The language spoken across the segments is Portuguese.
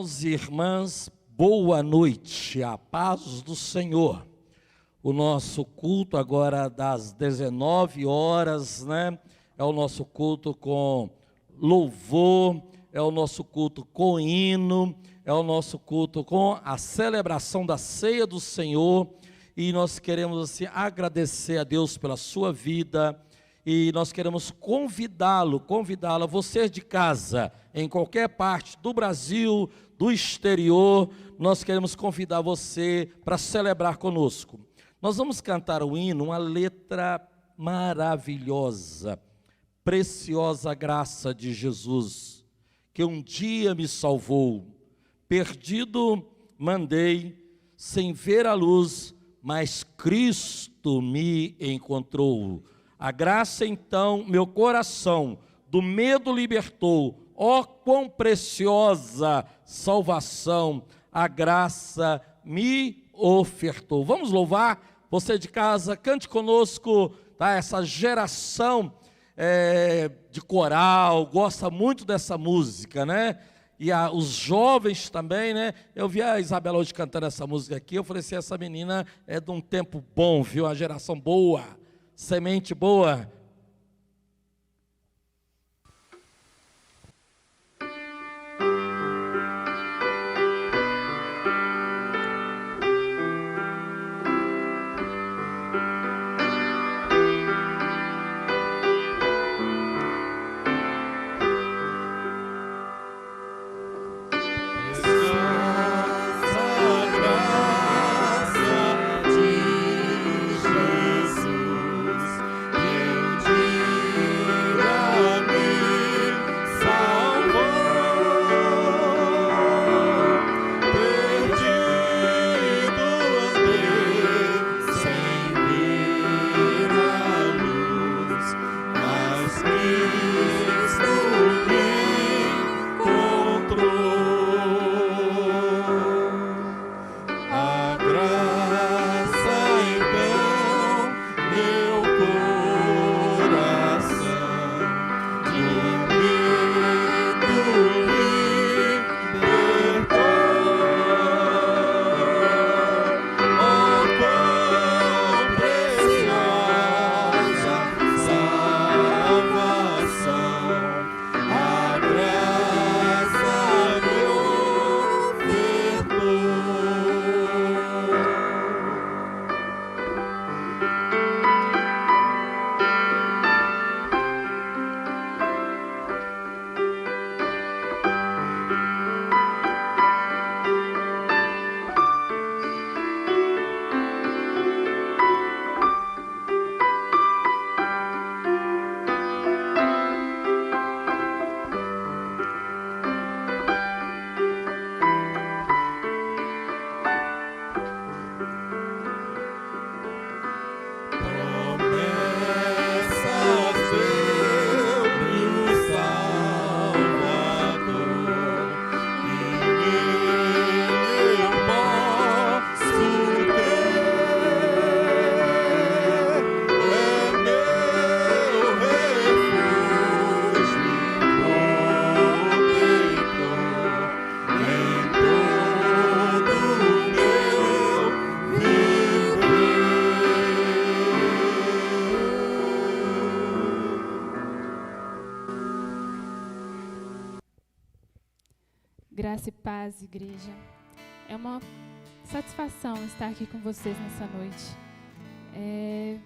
Irmãos e irmãs, boa noite, a paz do Senhor. O nosso culto agora das 19 horas, né? É o nosso culto com louvor, é o nosso culto com hino, é o nosso culto com a celebração da ceia do Senhor. E nós queremos assim agradecer a Deus pela sua vida. E nós queremos convidá-la, você de casa, em qualquer parte do Brasil, do exterior, nós queremos convidar você para celebrar conosco. Nós vamos cantar o hino, uma letra maravilhosa, preciosa graça de Jesus, que um dia me salvou, perdido mandei, sem ver a luz, mas Cristo me encontrou. A graça então, meu coração, do medo libertou. Ó, quão preciosa salvação a graça me ofertou. Vamos louvar? Você de casa, cante conosco, tá? Essa geração de coral, gosta muito dessa música, né? E os jovens também, né? Eu vi a Isabela hoje cantando essa música aqui, eu falei assim, essa menina é de um tempo bom, viu? Uma geração boa. Semente boa. Graça e paz, igreja. É uma satisfação estar aqui com vocês nessa noite.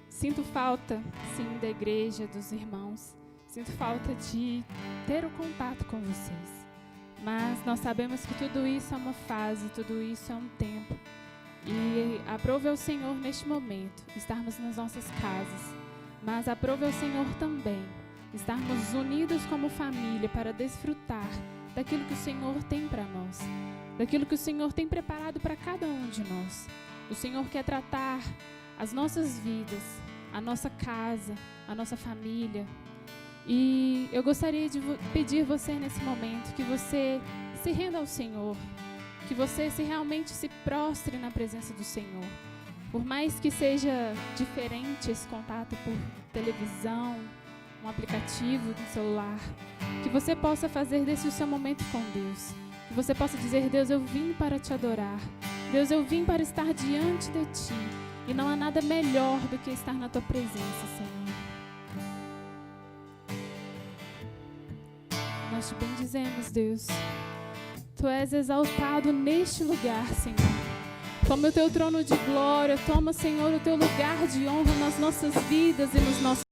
Sinto falta, sim, da igreja, dos irmãos. Sinto falta de ter o contato com vocês. Mas nós sabemos que tudo isso é uma fase, tudo isso é um tempo. E aprove ao Senhor neste momento estarmos nas nossas casas. Mas aprove ao Senhor também estarmos unidos como família para desfrutar daquilo que o Senhor tem para nós, daquilo que o Senhor tem preparado para cada um de nós. O Senhor quer tratar as nossas vidas, a nossa casa, a nossa família. E eu gostaria de pedir você nesse momento que você se renda ao Senhor, que você realmente se prostre na presença do Senhor. Por mais que seja diferente esse contato por televisão, um aplicativo do celular, que você possa fazer desse o seu momento com Deus, que você possa dizer: Deus, eu vim para te adorar. Deus, eu vim para estar diante de ti. E não há nada melhor do que estar na tua presença, Senhor. Nós te bendizemos, Deus. Tu és exaltado neste lugar, Senhor. Toma o teu trono de glória. Toma, Senhor, o teu lugar de honra nas nossas vidas e nos nossos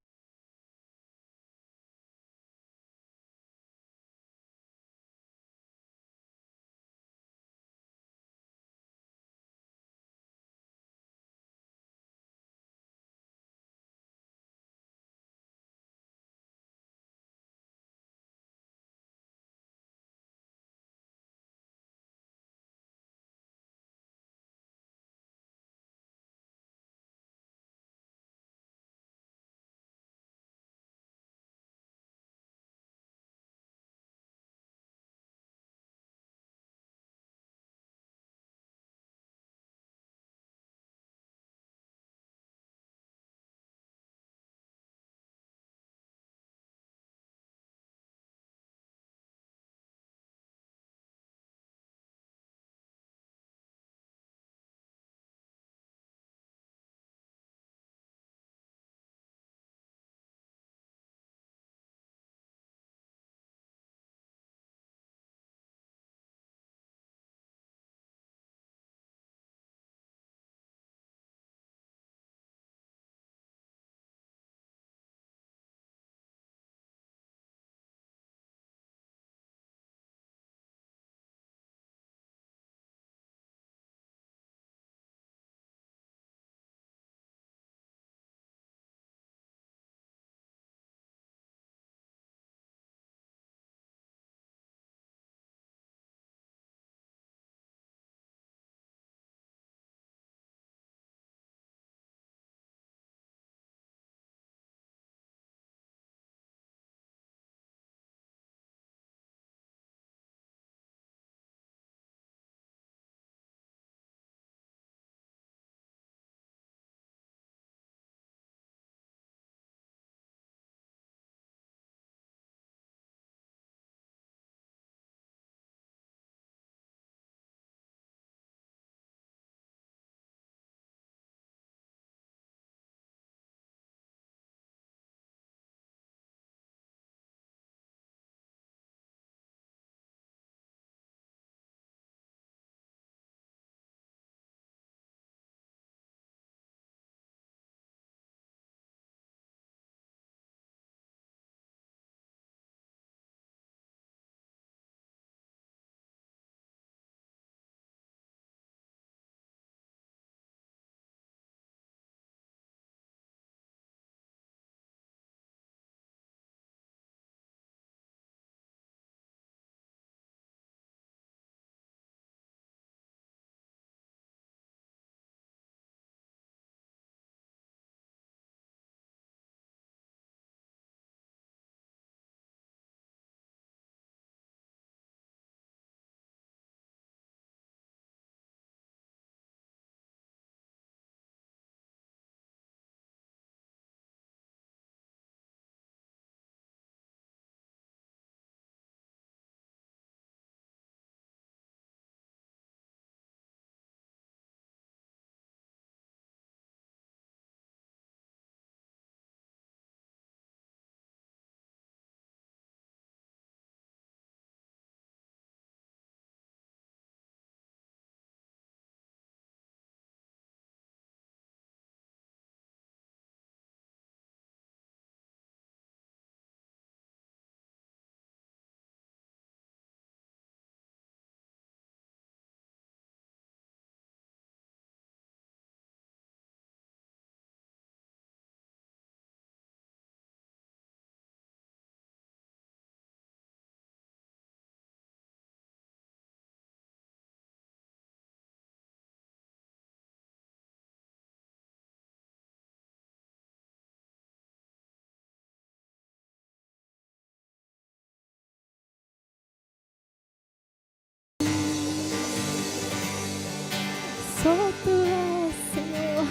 Só Tu és, Senhor.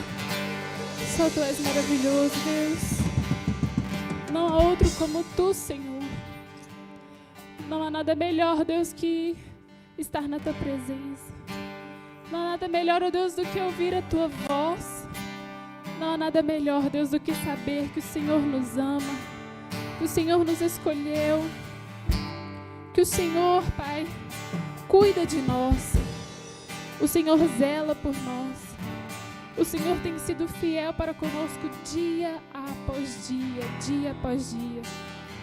Só Tu és maravilhoso, Deus. Não há outro como Tu, Senhor. Não há nada melhor, Deus, que estar na Tua presença. Não há nada melhor, ó Deus, do que ouvir a Tua voz. Não há nada melhor, Deus, do que saber que o Senhor nos ama, que o Senhor nos escolheu, que o Senhor, Pai, cuida de nós. O Senhor zela por nós. O Senhor tem sido fiel para conosco dia após dia, dia após dia.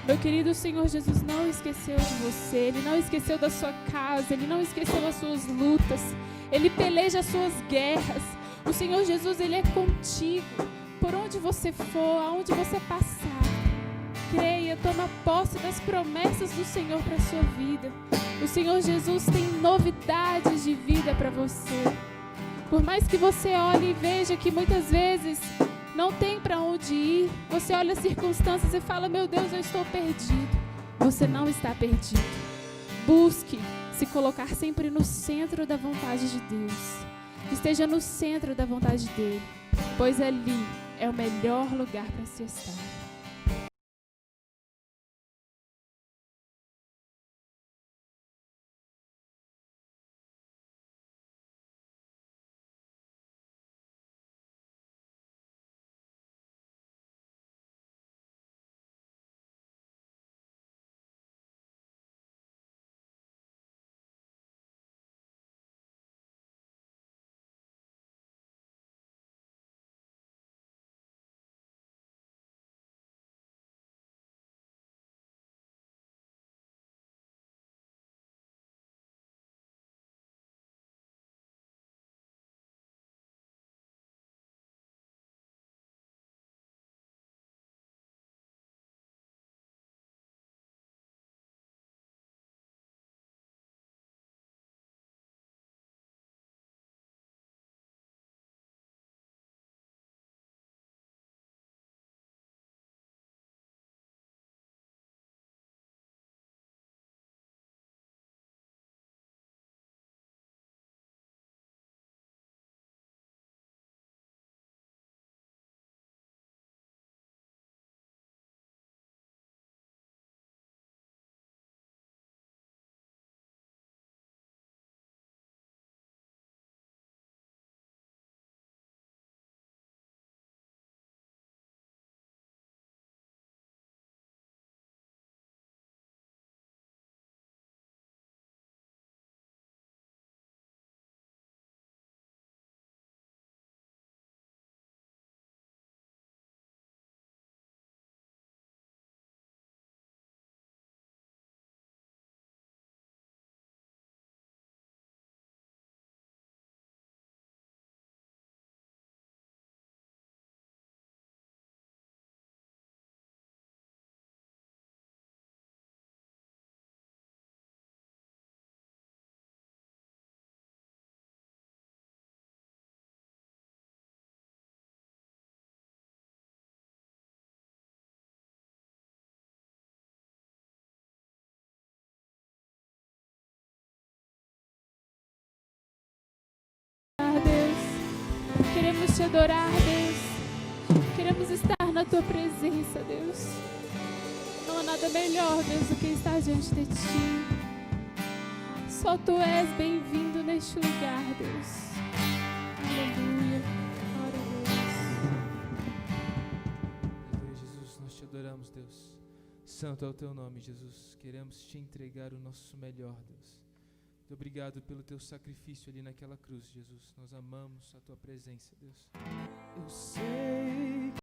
Meu querido, o Senhor Jesus não esqueceu de você, Ele não esqueceu da sua casa, Ele não esqueceu as suas lutas, Ele peleja as suas guerras. O Senhor Jesus, Ele é contigo, por onde você for, aonde você passar. Creia, toma posse das promessas do Senhor para a sua vida. O Senhor Jesus tem novidades de vida para você. Por mais que você olhe e veja que muitas vezes não tem para onde ir, você olha as circunstâncias e fala: meu Deus, eu estou perdido. Você não está perdido. Busque se colocar sempre no centro da vontade de Deus. Esteja no centro da vontade dele, pois ali é o melhor lugar para se estar. Deus, queremos te adorar, Deus. Queremos estar na tua presença, Deus. Não há nada melhor, Deus, do que estar diante de ti. Só tu és bem-vindo neste lugar, Deus. Aleluia. Glória a Deus. Jesus, nós te adoramos, Deus. Santo é o teu nome, Jesus. Queremos te entregar o nosso melhor, Deus. Muito obrigado pelo teu sacrifício ali naquela cruz, Jesus. Nós amamos a tua presença, Deus. Eu sei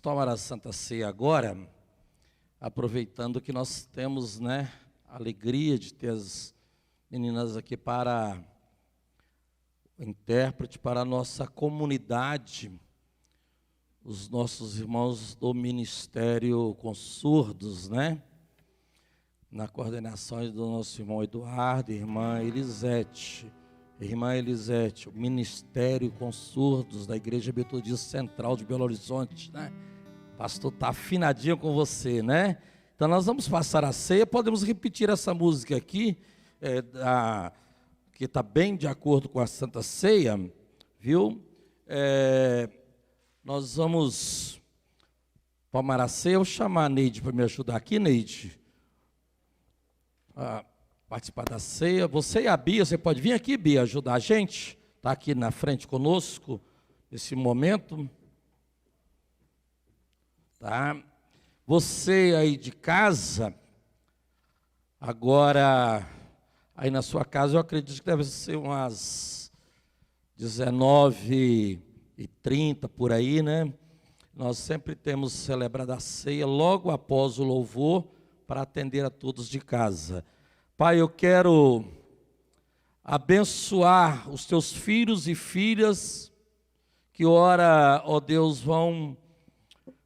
tomar a Santa Ceia agora, aproveitando que nós temos, né, a alegria de ter as meninas aqui para o intérprete, para a nossa comunidade, os nossos irmãos do Ministério com Surdos, né? Na coordenação do nosso irmão Eduardo, irmã Elisete, o Ministério com Surdos da Igreja Metodista Central de Belo Horizonte, né? Pastor está afinadinho com você, né? Então nós vamos passar a ceia, podemos repetir essa música aqui, que está bem de acordo com a Santa Ceia, viu? Nós vamos tomar a ceia. Eu vou chamar a Neide para me ajudar aqui, Neide, a participar da ceia. Você e a Bia, você pode vir aqui, Bia, ajudar a gente? Está aqui na frente conosco, nesse momento. Tá? Você aí de casa, agora, aí na sua casa, eu acredito que deve ser umas 19h30 por aí, né? Nós sempre temos celebrado a ceia logo após o louvor para atender a todos de casa. Pai, eu quero abençoar os teus filhos e filhas que ora, ó Deus, vão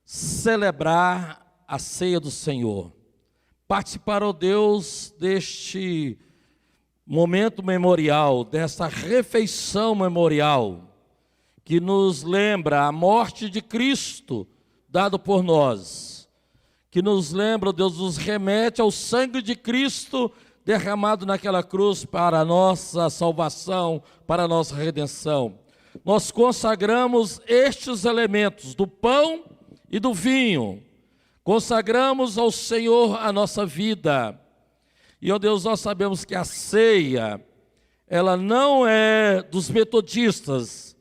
celebrar a ceia do Senhor. Participar, ó Deus, deste momento memorial, desta refeição memorial, que nos lembra a morte de Cristo, dado por nós, que nos lembra, Deus, nos remete ao sangue de Cristo, derramado naquela cruz para a nossa salvação, para a nossa redenção. Nós consagramos estes elementos, do pão e do vinho, consagramos ao Senhor a nossa vida. E, ó Deus, nós sabemos que a ceia, ela não é dos metodistas,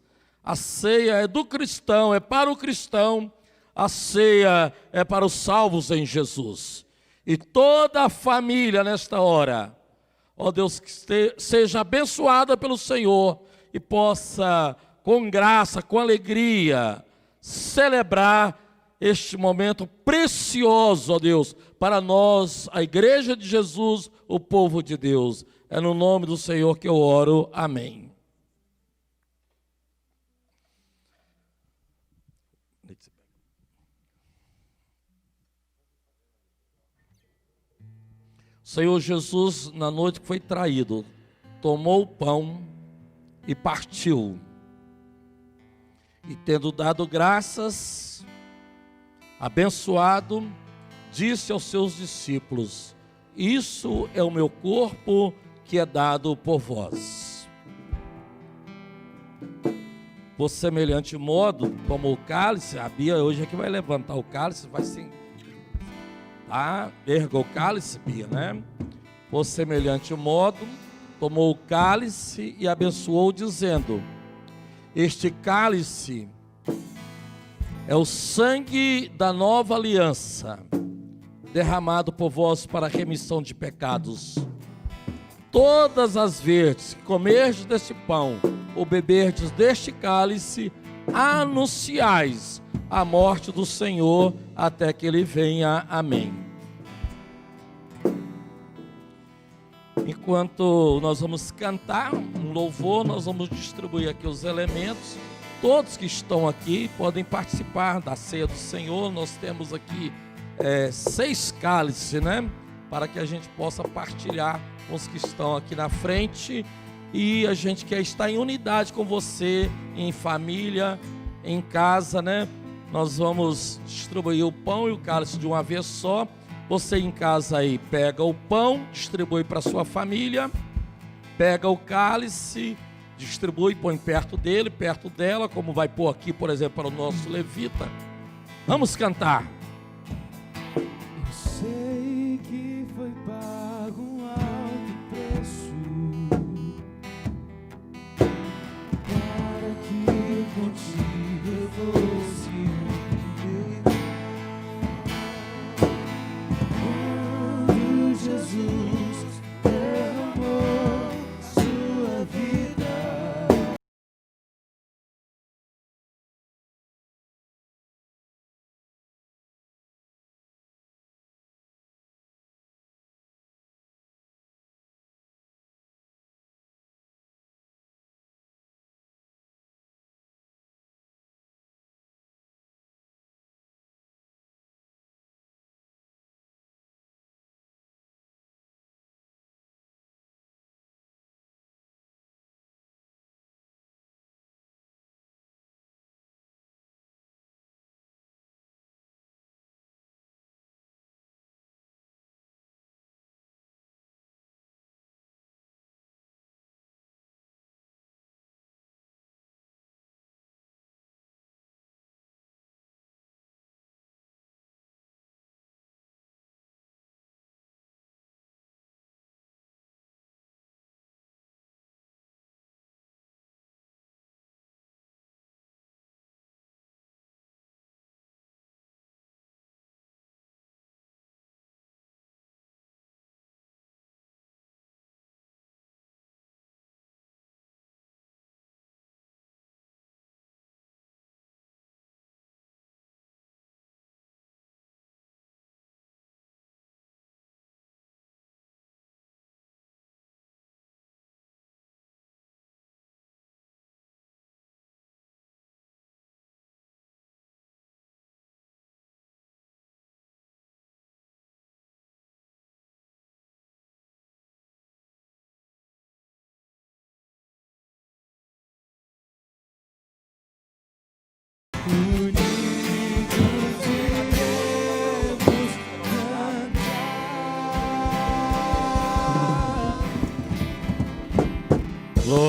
a ceia é do cristão, é para o cristão, a ceia é para os salvos em Jesus. E toda a família nesta hora, ó Deus, que seja abençoada pelo Senhor e possa, com graça, com alegria, celebrar este momento precioso, ó Deus, para nós, a Igreja de Jesus, o povo de Deus. É no nome do Senhor que eu oro. Amém. O Senhor Jesus, na noite que foi traído, tomou o pão e partiu. E tendo dado graças, abençoado, disse aos seus discípulos: isso é o meu corpo que é dado por vós. Por semelhante modo, tomou o cálice. A Bia hoje é que vai levantar o cálice, vai sim. Tá? Erga o cálice, Bia, né? Por semelhante modo, tomou o cálice e abençoou, dizendo: este cálice é o sangue da nova aliança, derramado por vós para a remissão de pecados. Todas as vezes que comerdes deste pão ou beberdes deste cálice, anunciais a morte do Senhor até que Ele venha. Amém. Enquanto nós vamos cantar um louvor, nós vamos distribuir aqui os elementos. Todos que estão aqui podem participar da ceia do Senhor. Nós temos aqui 6 cálices, né? Para que a gente possa partilhar com os que estão aqui na frente. E a gente quer estar em unidade com você, em família, em casa, né? Nós vamos distribuir o pão e o cálice de uma vez só. Você em casa aí pega o pão, distribui para sua família, pega o cálice, distribui, põe perto dele, perto dela, como vai pôr aqui, por exemplo, para o nosso levita. Vamos cantar. Eu sei que foi pago um alto preço para que contigo eu fosse. Quando Jesus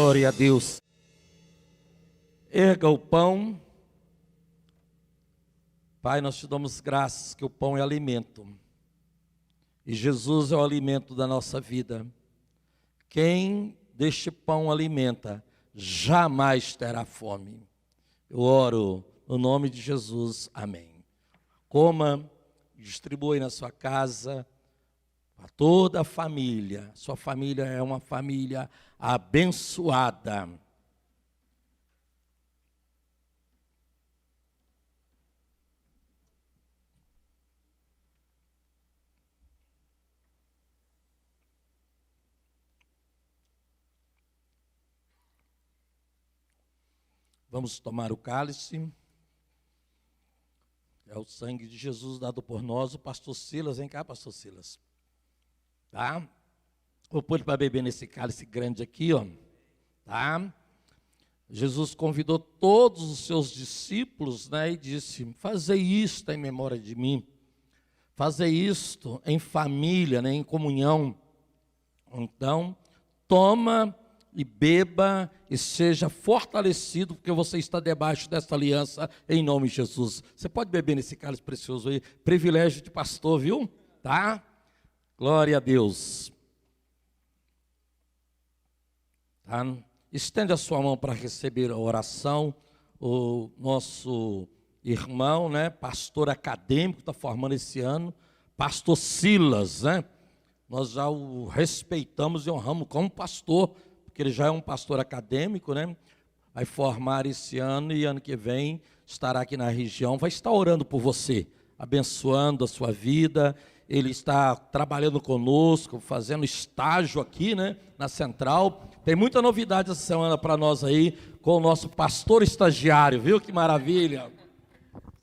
Glória a Deus. Erga o pão. Pai, nós te damos graças que o pão é alimento. E Jesus é o alimento da nossa vida. Quem deste pão alimenta, jamais terá fome. Eu oro no nome de Jesus. Amém. Coma, distribui na sua casa, para toda a família. Sua família é uma família abençoada. Vamos tomar o cálice. É o sangue de Jesus dado por nós. O pastor Silas, vem cá, pastor Silas. Tá? Vou pôr para beber nesse cálice grande aqui, ó. Tá? Jesus convidou todos os seus discípulos, né, e disse: fazei isto em memória de mim. Fazei isto em família, né, em comunhão. Então, toma e beba e seja fortalecido, porque você está debaixo dessa aliança, em nome de Jesus. Você pode beber nesse cálice precioso aí, privilégio de pastor, viu? Tá? Glória a Deus. Tá? Estende a sua mão para receber a oração. O nosso irmão, né, pastor acadêmico, está formando esse ano, pastor Silas, né? Nós já o respeitamos e honramos como pastor, porque ele já é um pastor acadêmico, né? Vai formar esse ano e ano que vem estará aqui na região, vai estar orando por você, abençoando a sua vida. Ele está trabalhando conosco, fazendo estágio aqui, né, na Central. Tem muita novidade essa semana para nós aí, com o nosso pastor estagiário, viu? Que maravilha!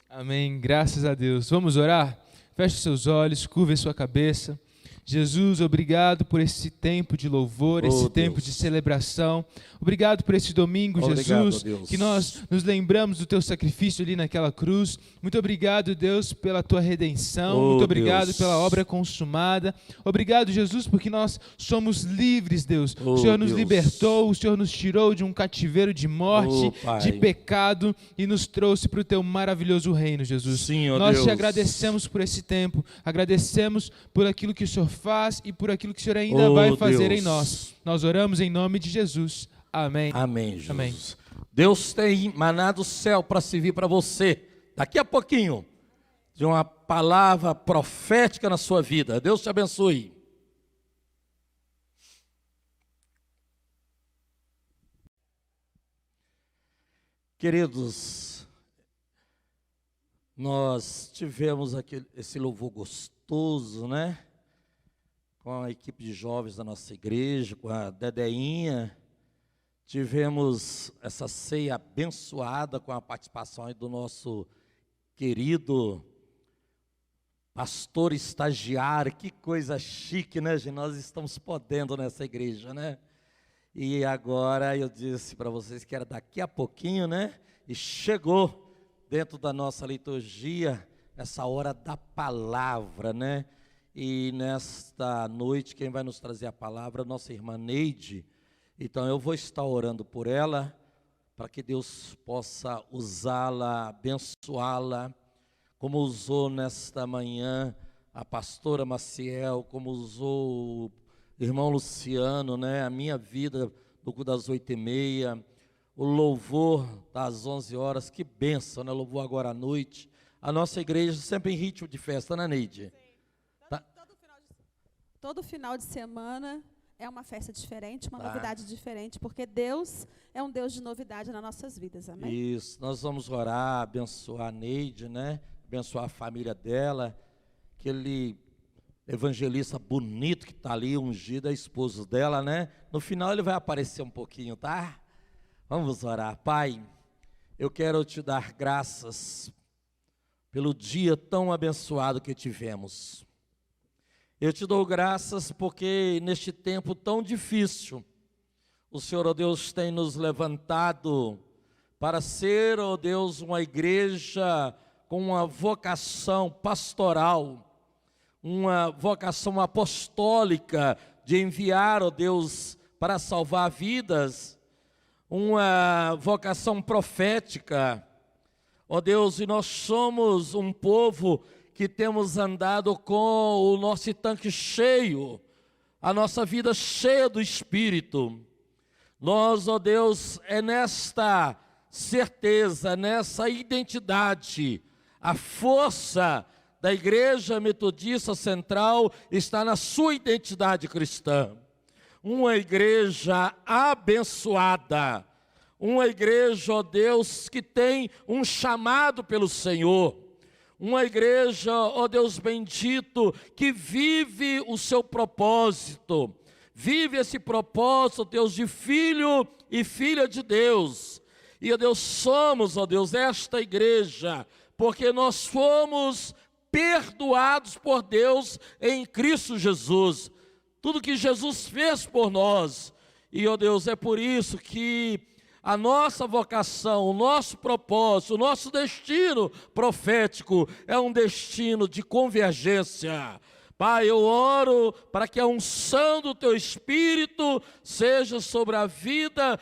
Amém, graças a Deus. Vamos orar? Feche seus olhos, curve a sua cabeça. Jesus, obrigado por esse tempo de louvor, esse tempo de celebração. Obrigado por esse domingo, Jesus, que nós nos lembramos do teu sacrifício ali naquela cruz. Muito obrigado, Deus, pela tua redenção. Muito obrigado pela obra consumada. Obrigado, Jesus, porque nós somos livres, Deus. O Senhor nos libertou, o Senhor nos tirou de um cativeiro de morte, de pecado e nos trouxe para o teu maravilhoso reino, Jesus. Sim, nós te agradecemos por esse tempo, agradecemos por aquilo que o Senhor faz e por aquilo que o Senhor ainda vai fazer em nós. Nós oramos em nome de Jesus. Amém. Amém, Jesus. Amém. Deus tem maná do céu para servir para você. Daqui a pouquinho, de uma palavra profética na sua vida. Deus te abençoe. Queridos, nós tivemos esse louvor gostoso, né? Com a equipe de jovens da nossa igreja, com a Dedeinha. Tivemos essa ceia abençoada com a participação aí do nosso querido pastor estagiário. Que coisa chique, né, gente? Nós estamos podendo nessa igreja, né? E agora eu disse para vocês que era daqui a pouquinho, né? E chegou dentro da nossa liturgia essa hora da palavra, né? E nesta noite, quem vai nos trazer a palavra é a nossa irmã Neide. Então eu vou estar orando por ela, para que Deus possa usá-la, abençoá-la, como usou nesta manhã a pastora Maciel, como usou o irmão Luciano, né? A minha vida no culto das 8h30, o louvor das 11 horas, que bênção, né? Louvor agora à noite. A nossa igreja sempre em ritmo de festa, né, Neide? Todo final de semana é uma festa diferente, uma novidade diferente, porque Deus é um Deus de novidade nas nossas vidas, amém? Isso, nós vamos orar, abençoar a Neide, né? Abençoar a família dela, aquele evangelista bonito que está ali, ungido, é esposo dela, né? No final ele vai aparecer um pouquinho, tá? Vamos orar. Pai, eu quero te dar graças pelo dia tão abençoado que tivemos. Eu te dou graças porque neste tempo tão difícil, o Senhor, ó Deus, tem nos levantado para ser, ó Deus, uma igreja com uma vocação pastoral, uma vocação apostólica de enviar, ó Deus, para salvar vidas uma vocação profética, ó Deus, e nós somos um povo que temos andado com o nosso tanque cheio, a nossa vida cheia do Espírito. Nós, ó Deus, é nesta certeza, nessa identidade, a força da Igreja Metodista Central está na sua identidade cristã. Uma igreja abençoada, uma igreja, ó Deus, que tem um chamado pelo Senhor, uma igreja, ó Deus bendito, que vive o seu propósito, vive esse propósito, Deus, de filho e filha de Deus. E, ó Deus, somos, ó Deus, esta igreja, porque nós fomos perdoados por Deus em Cristo Jesus. Tudo que Jesus fez por nós. E, ó Deus, é por isso que a nossa vocação, o nosso propósito, o nosso destino profético é um destino de convergência. Pai, eu oro para que a unção do Teu Espírito seja sobre a vida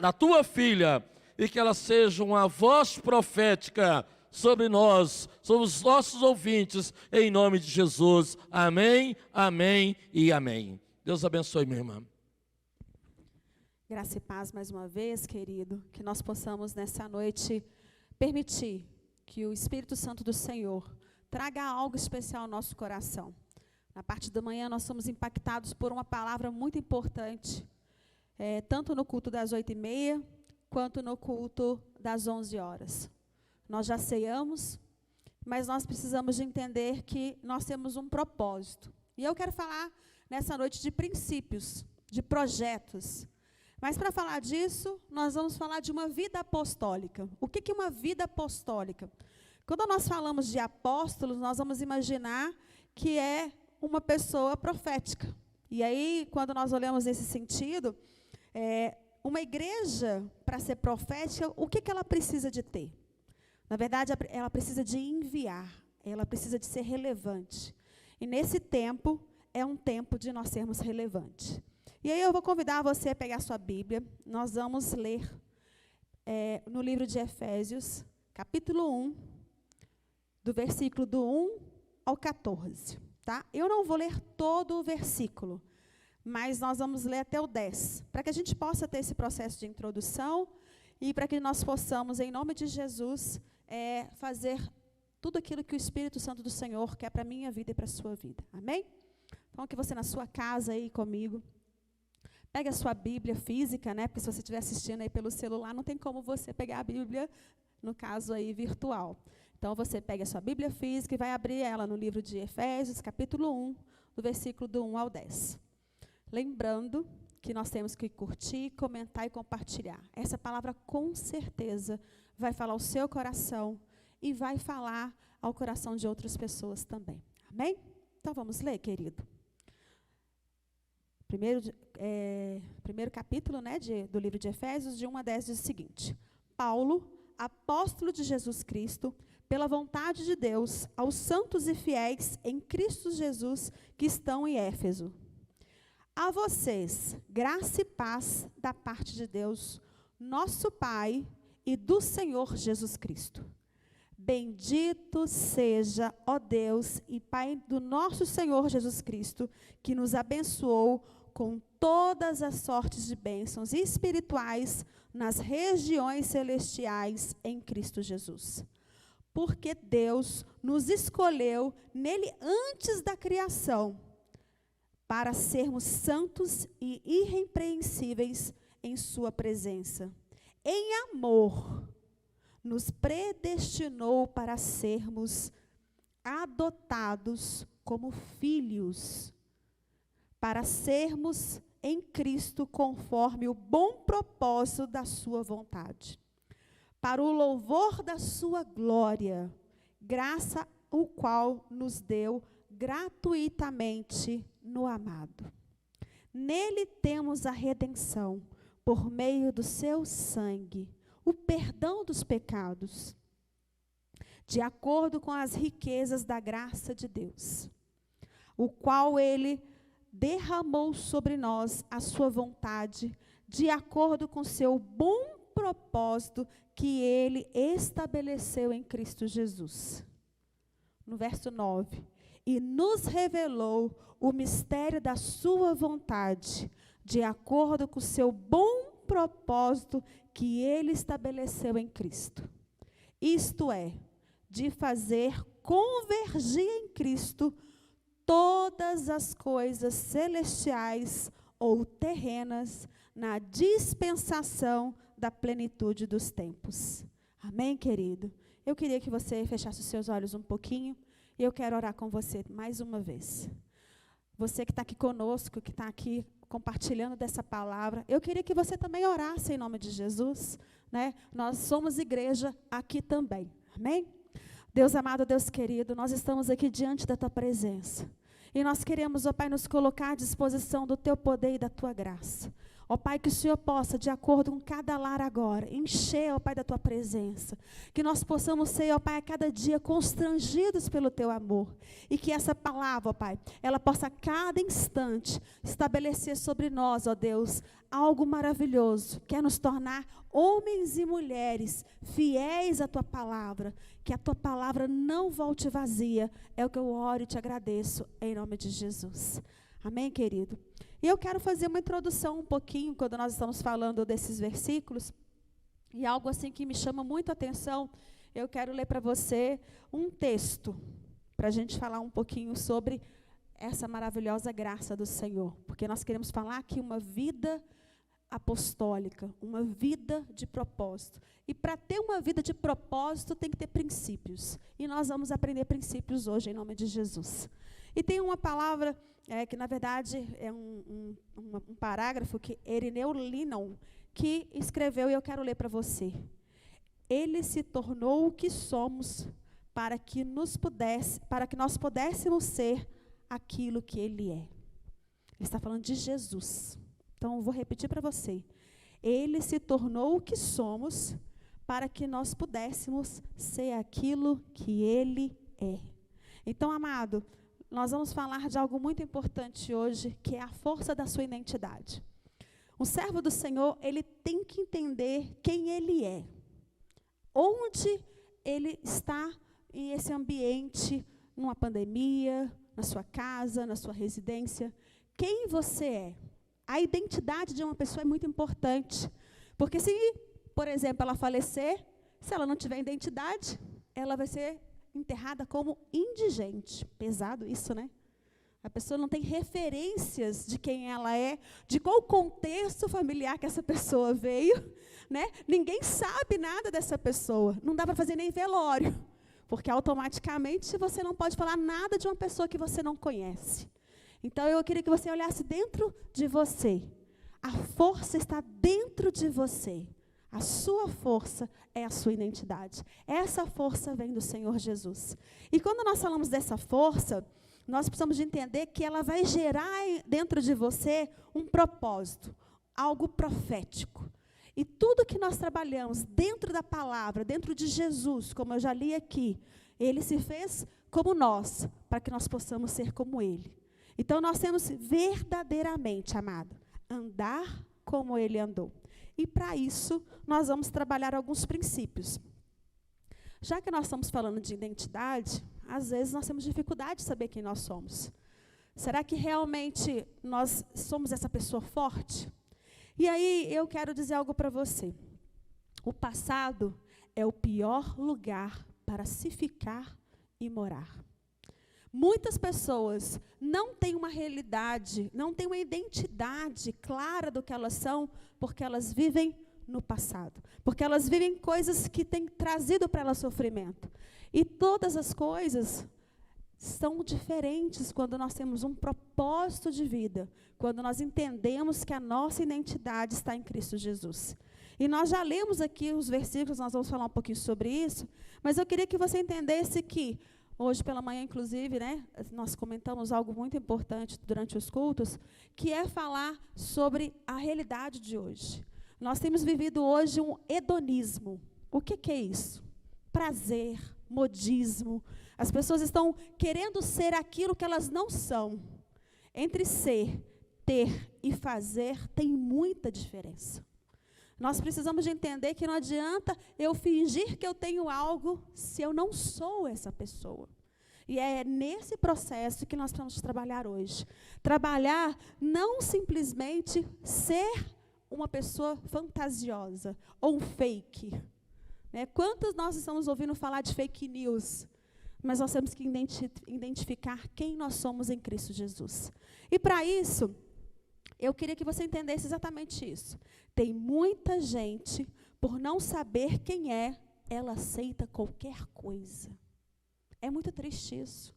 da Tua filha e que ela seja uma voz profética sobre nós, sobre os nossos ouvintes, em nome de Jesus. Amém, amém e amém. Deus abençoe, minha irmã. Graça e paz mais uma vez, querido, que nós possamos nessa noite permitir que o Espírito Santo do Senhor traga algo especial ao nosso coração. Na parte da manhã nós somos impactados por uma palavra muito importante, tanto no culto das 8h30, quanto no culto das 11 horas. Nós já ceiamos, mas nós precisamos de entender que nós temos um propósito. E eu quero falar nessa noite de princípios, de projetos. Mas para falar disso, nós vamos falar de uma vida apostólica. O que é uma vida apostólica? Quando nós falamos de apóstolos, nós vamos imaginar que é uma pessoa profética. E aí, quando nós olhamos nesse sentido, uma igreja, para ser profética, o que ela precisa de ter? Na verdade, ela precisa de enviar, ela precisa de ser relevante. E nesse tempo, é um tempo de nós sermos relevantes. E aí eu vou convidar você a pegar a sua Bíblia, nós vamos ler no livro de Efésios, capítulo 1, do versículo do 1 ao 14. Tá? Eu não vou ler todo o versículo, mas nós vamos ler até o 10, para que a gente possa ter esse processo de introdução e para que nós possamos, em nome de Jesus, fazer tudo aquilo que o Espírito Santo do Senhor quer para a minha vida e para a sua vida. Amém? Então, que você na sua casa aí comigo, pegue a sua Bíblia física, né? Porque se você estiver assistindo aí pelo celular, não tem como você pegar a Bíblia, no caso aí, virtual. Então, você pega a sua Bíblia física e vai abrir ela no livro de Efésios, capítulo 1, do versículo do 1 ao 10. Lembrando que nós temos que curtir, comentar e compartilhar. Essa palavra, com certeza, vai falar ao seu coração e vai falar ao coração de outras pessoas também. Amém? Então, vamos ler, querido. Primeiro capítulo, né, do livro de Efésios, de 1 a 10, diz o seguinte: Paulo, apóstolo de Jesus Cristo, pela vontade de Deus, aos santos e fiéis em Cristo Jesus que estão em Éfeso. A vocês, graça e paz da parte de Deus, nosso Pai e do Senhor Jesus Cristo. Bendito seja, ó Deus e Pai do nosso Senhor Jesus Cristo, que nos abençoou com todas as sortes de bênçãos espirituais nas regiões celestiais em Cristo Jesus. Porque Deus nos escolheu nele antes da criação, para sermos santos e irrepreensíveis em sua presença. Em amor, nos predestinou para sermos adotados como filhos, para sermos em Cristo conforme o bom propósito da sua vontade, para o louvor da sua glória, graça o qual nos deu gratuitamente no amado. Nele temos a redenção, por meio do seu sangue, o perdão dos pecados, de acordo com as riquezas da graça de Deus, o qual ele derramou sobre nós a sua vontade, de acordo com seu bom propósito que ele estabeleceu em Cristo Jesus. No verso 9, e nos revelou o mistério da sua vontade, de acordo com o seu bom propósito que ele estabeleceu em Cristo. Isto é, de fazer convergir em Cristo todas as coisas celestiais ou terrenas na dispensação da plenitude dos tempos. Amém, querido? Eu queria que você fechasse os seus olhos um pouquinho e eu quero orar com você mais uma vez. Você que está aqui conosco, que está aqui compartilhando dessa palavra, eu queria que você também orasse em nome de Jesus, né? Nós somos igreja aqui também, amém? Deus amado, Deus querido, nós estamos aqui diante da Tua presença, e nós queremos, ó Pai, nos colocar à disposição do Teu poder e da Tua graça. Ó Pai, que o Senhor possa, de acordo com cada lar agora, encher, ó Pai, da Tua presença. Que nós possamos ser, ó Pai, a cada dia constrangidos pelo Teu amor. E que essa palavra, ó Pai, ela possa a cada instante estabelecer sobre nós, ó Deus, algo maravilhoso. Que é nos tornar homens e mulheres fiéis à Tua palavra. Que a Tua palavra não volte vazia. É o que eu oro e te agradeço, em nome de Jesus. Amém, querido? E eu quero fazer uma introdução um pouquinho, quando nós estamos falando desses versículos, e algo assim que me chama muito a atenção, eu quero ler para você um texto, para a gente falar um pouquinho sobre essa maravilhosa graça do Senhor, porque nós queremos falar aqui uma vida apostólica, uma vida de propósito. E para ter uma vida de propósito, tem que ter princípios. E nós vamos aprender princípios hoje, em nome de Jesus. E tem uma palavra que, na verdade, é um parágrafo que Ireneu Linon, que escreveu, e eu quero ler para você. Ele se tornou o que somos para que nós pudéssemos ser aquilo que Ele é. Ele está falando de Jesus. Então, eu vou repetir para você. Ele se tornou o que somos para que nós pudéssemos ser aquilo que Ele é. Então, amado, nós vamos falar de algo muito importante hoje, que é a força da sua identidade. Um servo do Senhor, ele tem que entender quem ele é. Onde ele está em esse ambiente, numa pandemia, na sua casa, na sua residência. Quem você é? A identidade de uma pessoa é muito importante. Porque se, por exemplo, ela falecer, se ela não tiver identidade, ela vai ser enterrada como indigente. Pesado isso, né? A pessoa não tem referências de quem ela é, de qual contexto familiar que essa pessoa veio, né? Ninguém sabe nada dessa pessoa. Não dá para fazer nem velório, porque automaticamente você não pode falar nada de uma pessoa que você não conhece. Então, eu queria que você olhasse dentro de você. A força está dentro de você. A sua força é a sua identidade. Essa força vem do Senhor Jesus. E quando nós falamos dessa força, nós precisamos de entender que ela vai gerar dentro de você um propósito, algo profético. E tudo que nós trabalhamos dentro da palavra, dentro de Jesus, como eu já li aqui, Ele se fez como nós, para que nós possamos ser como Ele. Então, nós temos verdadeiramente, amado, andar como Ele andou. E, para isso, nós vamos trabalhar alguns princípios. Já que nós estamos falando de identidade, às vezes nós temos dificuldade de saber quem nós somos. Será que realmente nós somos essa pessoa forte? E aí, eu quero dizer algo para você. O passado é o pior lugar para se ficar e morar. Muitas pessoas não têm uma realidade, não têm uma identidade clara do que elas são, porque elas vivem no passado. Porque elas vivem coisas que têm trazido para elas sofrimento. E todas as coisas são diferentes quando nós temos um propósito de vida, quando nós entendemos que a nossa identidade está em Cristo Jesus. E nós já lemos aqui os versículos, nós vamos falar um pouquinho sobre isso, mas eu queria que você entendesse que hoje pela manhã, inclusive, né, nós comentamos algo muito importante durante os cultos, que é falar sobre a realidade de hoje. Nós temos vivido hoje um hedonismo. O que é isso? Prazer, modismo. As pessoas estão querendo ser aquilo que elas não são. Entre ser ter e fazer tem muita diferença. Nós precisamos de entender que não adianta eu fingir que eu tenho algo se eu não sou essa pessoa. E é nesse processo que nós precisamos trabalhar hoje. Trabalhar não simplesmente ser uma pessoa fantasiosa ou um fake. Né? Quantos nós estamos ouvindo falar de fake news? Mas nós temos que identificar quem nós somos em Cristo Jesus. E para isso, eu queria que você entendesse exatamente isso. Tem muita gente, por não saber quem é, ela aceita qualquer coisa. É muito triste isso.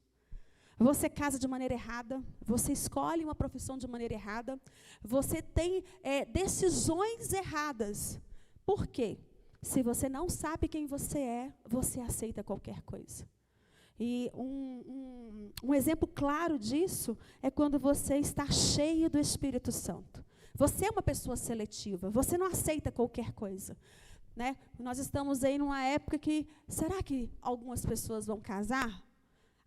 Você casa de maneira errada, você escolhe uma profissão de maneira errada, você tem decisões erradas. Por quê? Se você não sabe quem você é, você aceita qualquer coisa. E um exemplo claro disso é quando você está cheio do Espírito Santo. Você é uma pessoa seletiva, você não aceita qualquer coisa. Né? Nós estamos aí numa época que, será que algumas pessoas vão casar?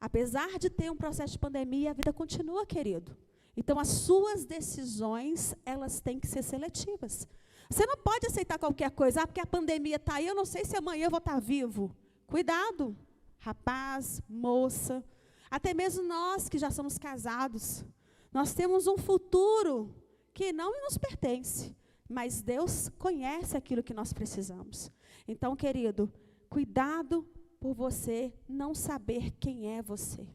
Apesar de ter um processo de pandemia, a vida continua, querido. Então, as suas decisões, elas têm que ser seletivas. Você não pode aceitar qualquer coisa, porque a pandemia está aí, eu não sei se amanhã eu vou estar vivo. Cuidado, rapaz, moça, até mesmo nós que já somos casados, nós temos um futuro que não nos pertence, mas Deus conhece aquilo que nós precisamos. Então, querido, cuidado por você não saber quem é você.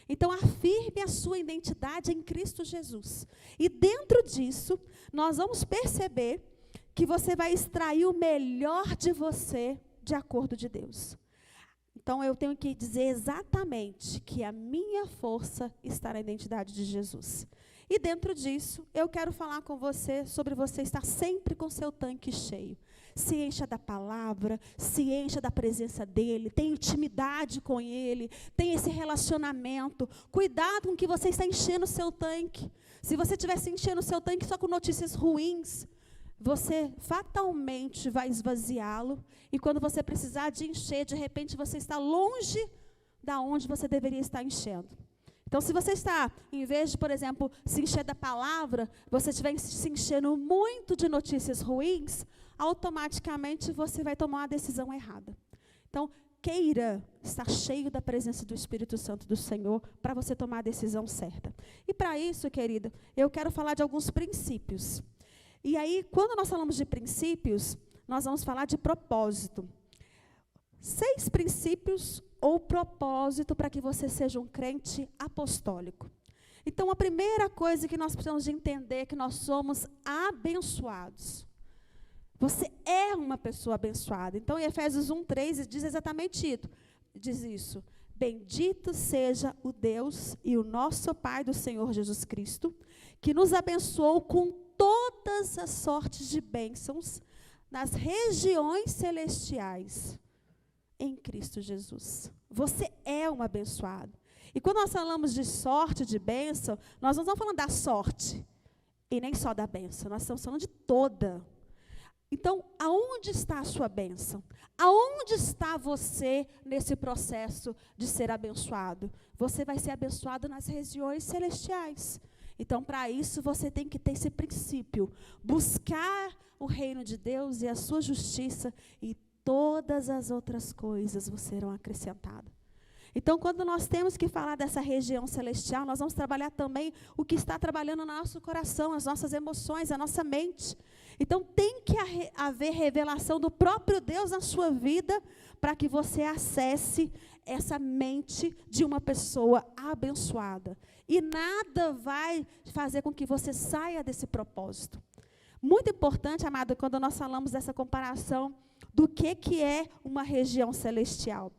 Então, afirme a sua identidade em Cristo Jesus. E dentro disso, nós vamos perceber que você vai extrair o melhor de você de acordo de Deus. Então, eu tenho que dizer exatamente que a minha força está na identidade de Jesus. E dentro disso, eu quero falar com você sobre você estar sempre com seu tanque cheio. Se encha da palavra, se encha da presença dEle, tenha intimidade com Ele, tenha esse relacionamento. Cuidado com que você está enchendo o seu tanque. Se você estivesse enchendo o seu tanque só com notícias ruins, você fatalmente vai esvaziá-lo. E quando você precisar de encher, de repente você está longe da onde você deveria estar enchendo. Então, se você está, em vez de, por exemplo, se encher da palavra, você estiver se enchendo muito de notícias ruins, automaticamente você vai tomar uma decisão errada. Então, queira estar cheio da presença do Espírito Santo do Senhor para você tomar a decisão certa. E para isso, querida, eu quero falar de alguns princípios. E aí, quando nós falamos de princípios, nós vamos falar de propósito. 6 princípios ou propósito para que você seja um crente apostólico. Então, a primeira coisa que nós precisamos de entender é que nós somos abençoados. Você é uma pessoa abençoada. Então, em Efésios 1:3 diz exatamente isso. Diz isso. Bendito seja o Deus e o nosso Pai do Senhor Jesus Cristo, que nos abençoou com todas as sortes de bênçãos nas regiões celestiais em Cristo Jesus. Você é um abençoado. E quando nós falamos de sorte, de bênção, nós não estamos falando da sorte e nem só da bênção, nós estamos falando de toda. Então, aonde está a sua bênção? Aonde está você nesse processo de ser abençoado? Você vai ser abençoado nas regiões celestiais. Então, para isso, você tem que ter esse princípio. Buscar o reino de Deus e a sua justiça, e todas as outras coisas vos serão acrescentadas. Então, quando nós temos que falar dessa região celestial, nós vamos trabalhar também o que está trabalhando no nosso coração, as nossas emoções, a nossa mente. Então, tem que haver revelação do próprio Deus na sua vida para que você acesse essa mente de uma pessoa abençoada. E nada vai fazer com que você saia desse propósito. Muito importante, amado, quando nós falamos dessa comparação do que é uma região celestial.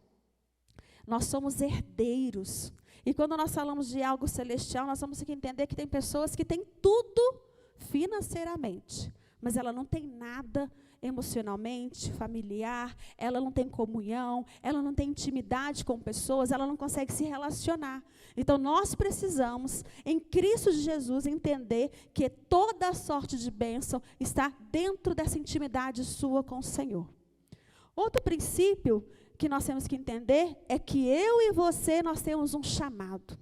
Nós somos herdeiros. E quando nós falamos de algo celestial, nós vamos ter que entender que tem pessoas que têm tudo financeiramente, mas ela não tem nada emocionalmente, familiar, ela não tem comunhão, ela não tem intimidade com pessoas, ela não consegue se relacionar. Então, nós precisamos, em Cristo Jesus, entender que toda a sorte de bênção está dentro dessa intimidade sua com o Senhor. Outro princípio que nós temos que entender é que eu e você, nós temos um chamado.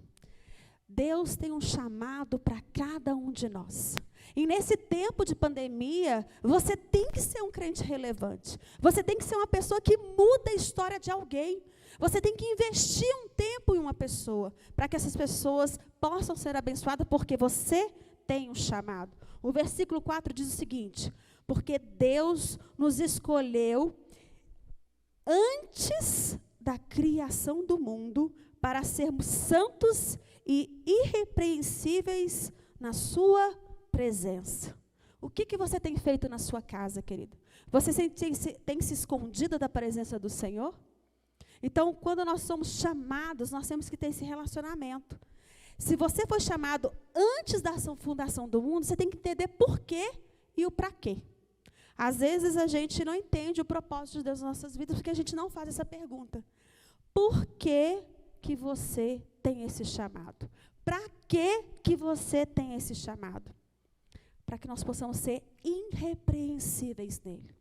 Deus tem um chamado para cada um de nós. E nesse tempo de pandemia, você tem que ser um crente relevante. Você tem que ser uma pessoa que muda a história de alguém. Você tem que investir um tempo em uma pessoa, para que essas pessoas possam ser abençoadas, porque você tem um chamado. O versículo 4 diz o seguinte: porque Deus nos escolheu antes da criação do mundo para sermos santos e irrepreensíveis na sua presença. O que você tem feito na sua casa, querido? Você tem se escondido da presença do Senhor? Então, quando nós somos chamados, nós temos que ter esse relacionamento. Se você foi chamado antes da fundação do mundo, você tem que entender por quê e o para quê. Às vezes a gente não entende o propósito de Deus nas nossas vidas, porque a gente não faz essa pergunta. Por que que você tem esse chamado? Para que você tem esse chamado? Para que nós possamos ser irrepreensíveis nele.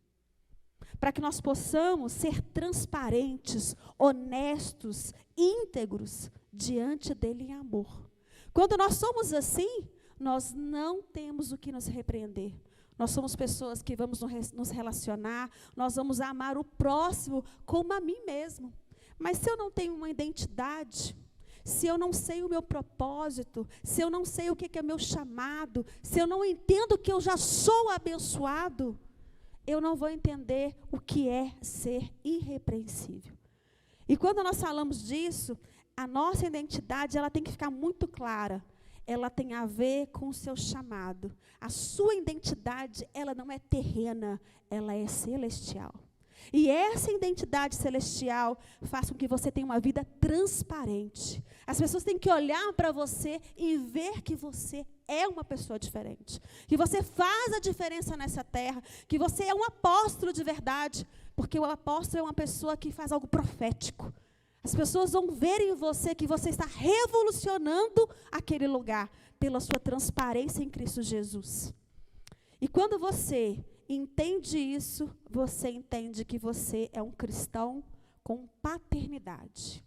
Para que nós possamos ser transparentes, honestos, íntegros diante dele em amor. Quando nós somos assim, nós não temos o que nos repreender. Nós somos pessoas que vamos nos relacionar, nós vamos amar o próximo como a mim mesmo. Mas se eu não tenho uma identidade, se eu não sei o meu propósito, se eu não sei o que é meu chamado, se eu não entendo que eu já sou abençoado, eu não vou entender o que é ser irrepreensível. E quando nós falamos disso, a nossa identidade ela tem que ficar muito clara. Ela tem a ver com o seu chamado. A sua identidade, ela não é terrena, ela é celestial. E essa identidade celestial faz com que você tenha uma vida transparente. As pessoas têm que olhar para você e ver que você é uma pessoa diferente. Que você faz a diferença nessa terra. Que você é um apóstolo de verdade. Porque o apóstolo é uma pessoa que faz algo profético. As pessoas vão ver em você que você está revolucionando aquele lugar pela sua transparência em Cristo Jesus. E quando você entende isso, você entende que você é um cristão com paternidade.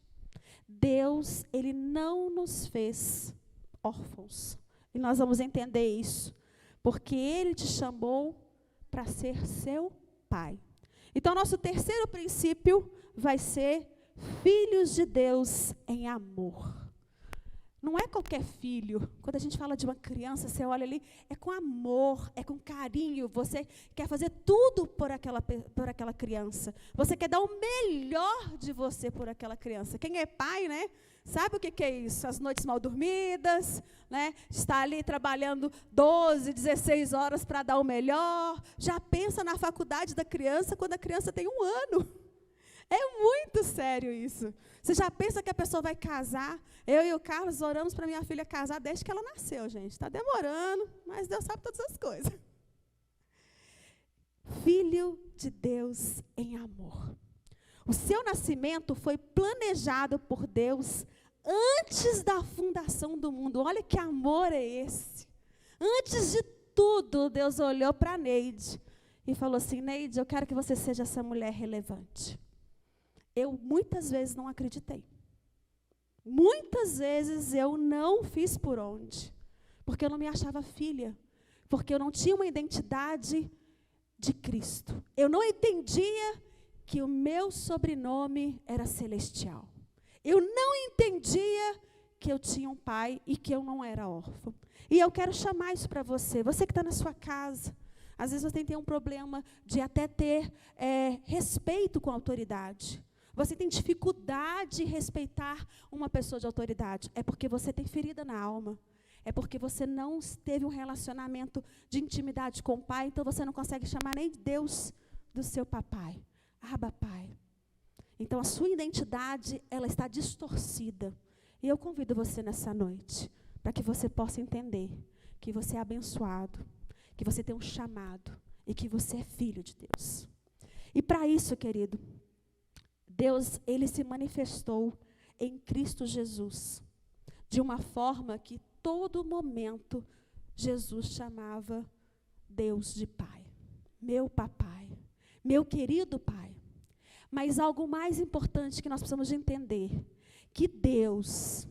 Deus, Ele não nos fez órfãos. E nós vamos entender isso, porque Ele te chamou para ser seu pai. Então, nosso terceiro princípio vai ser filhos de Deus em amor. Não é qualquer filho. Quando a gente fala de uma criança, você olha ali, é com amor, é com carinho. Você quer fazer tudo por aquela criança. Você quer dar o melhor de você por aquela criança. Quem é pai, né? Sabe o que é isso? As noites mal dormidas, né? Está ali trabalhando 12, 16 horas para dar o melhor. Já pensa na faculdade da criança quando a criança tem 1 ano. É muito sério isso. Você já pensa que a pessoa vai casar? Eu e o Carlos oramos para minha filha casar desde que ela nasceu, gente. Está demorando, mas Deus sabe todas as coisas. Filho de Deus em amor. O seu nascimento foi planejado por Deus antes da fundação do mundo. Olha que amor é esse. Antes de tudo, Deus olhou para Neide e falou assim: Neide, eu quero que você seja essa mulher relevante. Eu muitas vezes não acreditei. Muitas vezes eu não fiz por onde. Porque eu não me achava filha. Porque eu não tinha uma identidade de Cristo. Eu não entendia que o meu sobrenome era celestial. Eu não entendia que eu tinha um pai e que eu não era órfão. E eu quero chamar isso para você. Você que está na sua casa. Às vezes você tem um problema de até ter respeito com a autoridade. Você tem dificuldade em respeitar uma pessoa de autoridade. É porque você tem ferida na alma. É porque você não teve um relacionamento de intimidade com o pai, então você não consegue chamar nem Deus do seu papai. Abba, pai. Então a sua identidade, ela está distorcida. E eu convido você nessa noite, para que você possa entender que você é abençoado, que você tem um chamado e que você é filho de Deus. E para isso, querido, Deus, Ele se manifestou em Cristo Jesus, de uma forma que todo momento Jesus chamava Deus de Pai, meu papai, meu querido Pai. Mas algo mais importante que nós precisamos de entender, que Deus,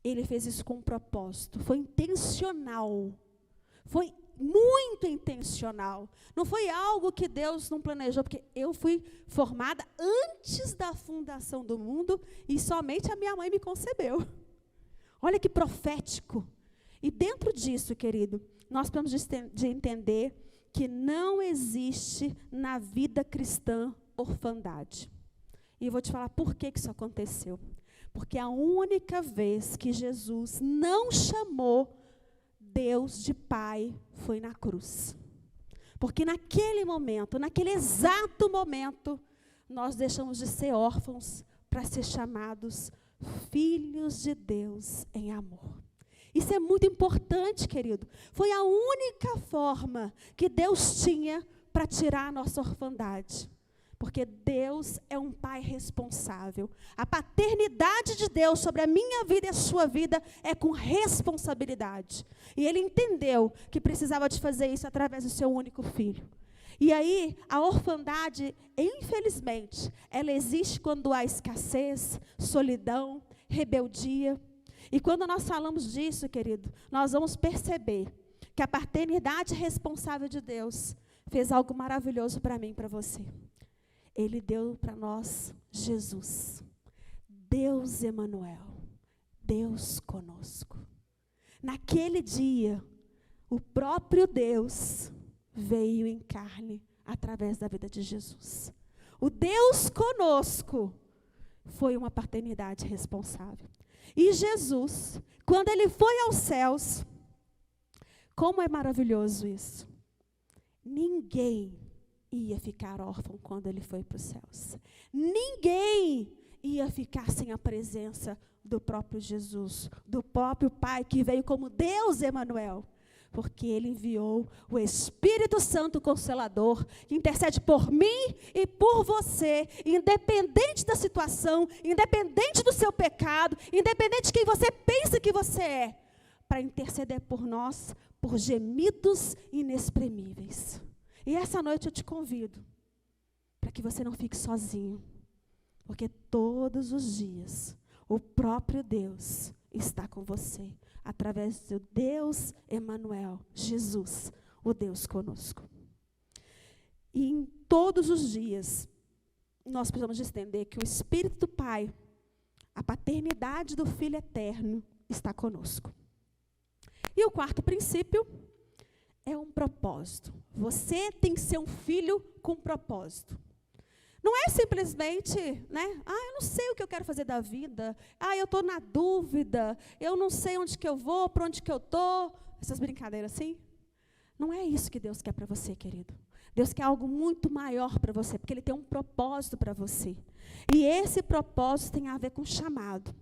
Ele fez isso com um propósito. Foi intencional. Foi muito intencional. Não foi algo que Deus não planejou, porque eu fui formada antes da fundação do mundo e somente a minha mãe me concebeu. Olha que profético. E dentro disso, querido, nós precisamos de entender que não existe na vida cristã orfandade. E eu vou te falar por que isso aconteceu. Porque a única vez que Jesus não chamou Deus de Pai foi na cruz. Porque naquele momento, naquele exato momento, nós deixamos de ser órfãos para ser chamados filhos de Deus em amor. Isso é muito importante, querido. Foi a única forma que Deus tinha para tirar a nossa orfandade. Porque Deus é um pai responsável. A paternidade de Deus sobre a minha vida e a sua vida é com responsabilidade. E Ele entendeu que precisava de fazer isso através do seu único filho. E aí, a orfandade, infelizmente, ela existe quando há escassez, solidão, rebeldia. E quando nós falamos disso, querido, nós vamos perceber que a paternidade responsável de Deus fez algo maravilhoso para mim e para você. Ele deu para nós Jesus, Deus Emanuel, Deus conosco. Naquele dia, o próprio Deus veio em carne através da vida de Jesus. O Deus conosco foi uma paternidade responsável. E Jesus, quando Ele foi aos céus, como é maravilhoso isso. Ninguém ia ficar órfão quando Ele foi para os céus. Ninguém ia ficar sem a presença do próprio Jesus, do próprio Pai que veio como Deus Emanuel, porque Ele enviou o Espírito Santo Consolador, que intercede por mim e por você, independente da situação, independente do seu pecado, independente de quem você pensa que você é, para interceder por nós, por gemidos inexprimíveis. E essa noite eu te convido para que você não fique sozinho, porque todos os dias o próprio Deus está com você, através do Deus Emanuel, Jesus, o Deus conosco. E em todos os dias, nós precisamos entender que o Espírito do Pai, a paternidade do Filho eterno, está conosco. E o quarto princípio é um propósito. Você tem que ser um filho com propósito. Não é simplesmente, eu não sei o que eu quero fazer da vida. Eu estou na dúvida. Eu não sei onde que eu vou, para onde que eu estou. Essas brincadeiras assim. Não é isso que Deus quer para você, querido. Deus quer algo muito maior para você, porque Ele tem um propósito para você. E esse propósito tem a ver com chamado.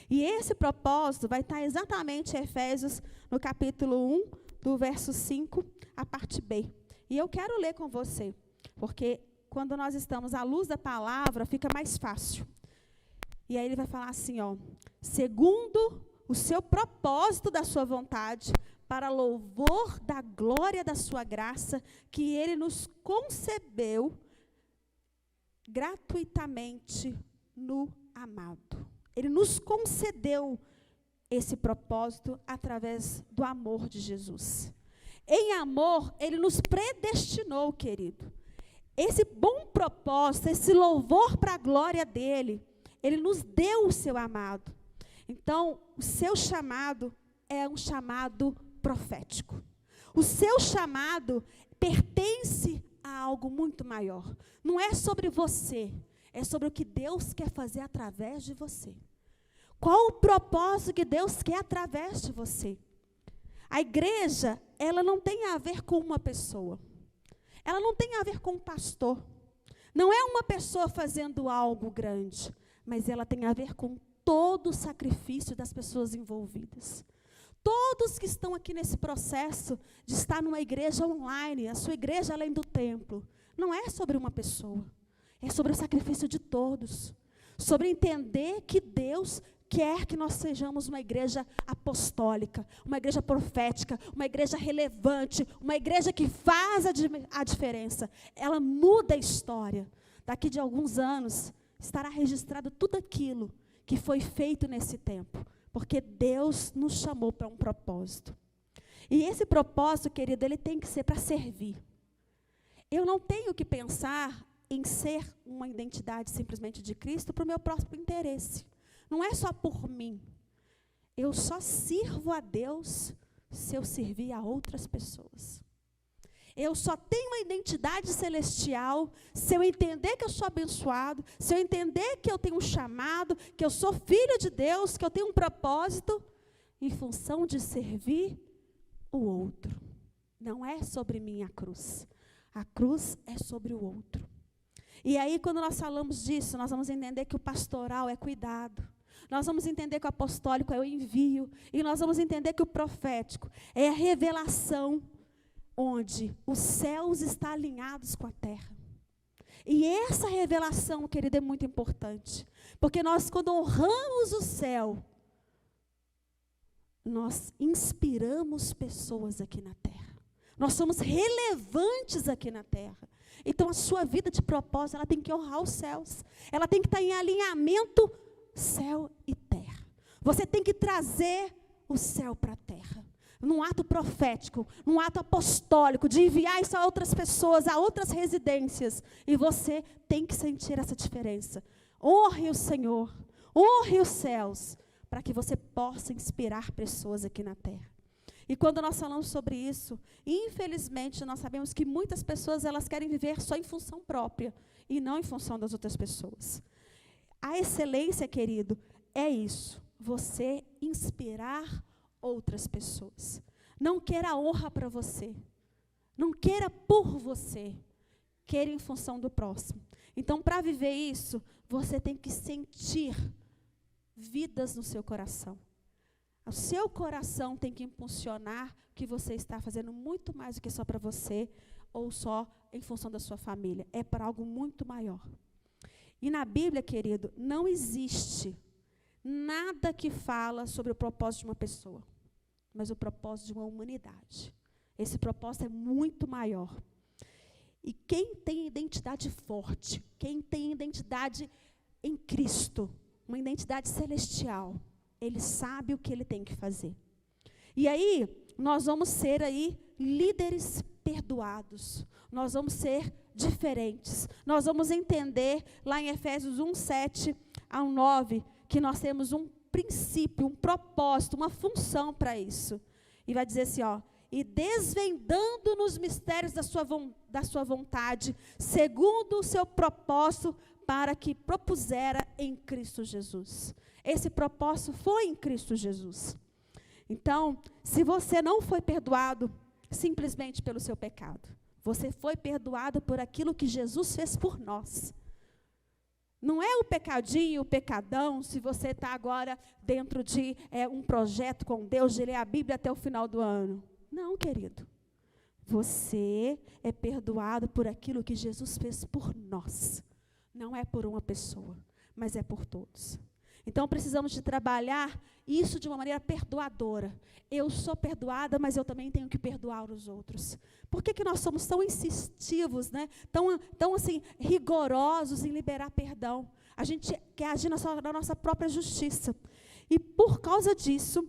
E esse propósito vai estar exatamente em Efésios, no capítulo 1, do verso 5, a parte B. E eu quero ler com você, porque quando nós estamos à luz da palavra, fica mais fácil. E aí ele vai falar assim, segundo o seu propósito da sua vontade, para louvor da glória da sua graça, que Ele nos concebeu gratuitamente no amado. Ele nos concedeu esse propósito através do amor de Jesus. Em amor, Ele nos predestinou, querido. Esse bom propósito, esse louvor para a glória dEle, Ele nos deu o seu amado. Então, o seu chamado é um chamado profético. O seu chamado pertence a algo muito maior. Não é sobre você, é sobre o que Deus quer fazer através de você. Qual o propósito que Deus quer através de você? A igreja, ela não tem a ver com uma pessoa. Ela não tem a ver com um pastor. Não é uma pessoa fazendo algo grande, mas ela tem a ver com todo o sacrifício das pessoas envolvidas. Todos que estão aqui nesse processo de estar numa igreja online, a sua igreja além do templo, não é sobre uma pessoa, é sobre o sacrifício de todos, sobre entender que Deus quer que nós sejamos uma igreja apostólica, uma igreja profética, uma igreja relevante, uma igreja que faz a diferença. Ela muda a história. Daqui de alguns anos, estará registrado tudo aquilo que foi feito nesse tempo. Porque Deus nos chamou para um propósito. E esse propósito, querido, ele tem que ser para servir. Eu não tenho que pensar em ser uma identidade simplesmente de Cristo para o meu próprio interesse. Não é só por mim. Eu só sirvo a Deus se eu servir a outras pessoas. Eu só tenho uma identidade celestial se eu entender que eu sou abençoado, se eu entender que eu tenho um chamado, que eu sou filho de Deus, que eu tenho um propósito, em função de servir o outro. Não é sobre mim a cruz. A cruz é sobre o outro. E aí, quando nós falamos disso, nós vamos entender que o pastoral é cuidado. Nós vamos entender que o apostólico é o envio. E nós vamos entender que o profético é a revelação onde os céus estão alinhados com a terra. E essa revelação, querido, é muito importante. Porque nós, quando honramos o céu, nós inspiramos pessoas aqui na terra. Nós somos relevantes aqui na terra. Então, a sua vida de propósito, ela tem que honrar os céus. Ela tem que estar em alinhamento céu e terra. Você tem que trazer o céu para a terra. Num ato profético, num ato apostólico, de enviar isso a outras pessoas, a outras residências. E você tem que sentir essa diferença. Honre o Senhor, honre os céus, para que você possa inspirar pessoas aqui na terra. E quando nós falamos sobre isso, infelizmente, nós sabemos que muitas pessoas, elas querem viver só em função própria, e não em função das outras pessoas. A excelência, querido, é isso. Você inspirar outras pessoas. Não queira honra para você. Não queira por você. Queira em função do próximo. Então, para viver isso, você tem que sentir vidas no seu coração. O seu coração tem que impulsionar que você está fazendo muito mais do que só para você ou só em função da sua família. É para algo muito maior. E na Bíblia, querido, não existe nada que fala sobre o propósito de uma pessoa, mas o propósito de uma humanidade. Esse propósito é muito maior. E quem tem identidade forte, quem tem identidade em Cristo, uma identidade celestial, ele sabe o que ele tem que fazer. E aí, nós vamos ser aí líderes perdoados. Nós vamos ser diferentes. Nós vamos entender lá em Efésios 1:7 ao 9, que nós temos um princípio, um propósito, uma função para isso. E vai dizer assim, ó, e desvendando nos mistérios da sua vontade, segundo o seu propósito, para que propusera em Cristo Jesus. Esse propósito foi em Cristo Jesus. Então, se você não foi perdoado simplesmente pelo seu pecado, você foi perdoado por aquilo que Jesus fez por nós. Não é o pecadinho, o pecadão, se você está agora dentro de um projeto com Deus, de ler a Bíblia até o final do ano. Não, querido. Você é perdoado por aquilo que Jesus fez por nós. Não é por uma pessoa, mas é por todos. Então, precisamos de trabalhar isso de uma maneira perdoadora. Eu sou perdoada, mas eu também tenho que perdoar os outros. Por que nós somos tão insistivos, né? Tão assim, rigorosos em liberar perdão? A gente quer agir na nossa própria justiça. E por causa disso,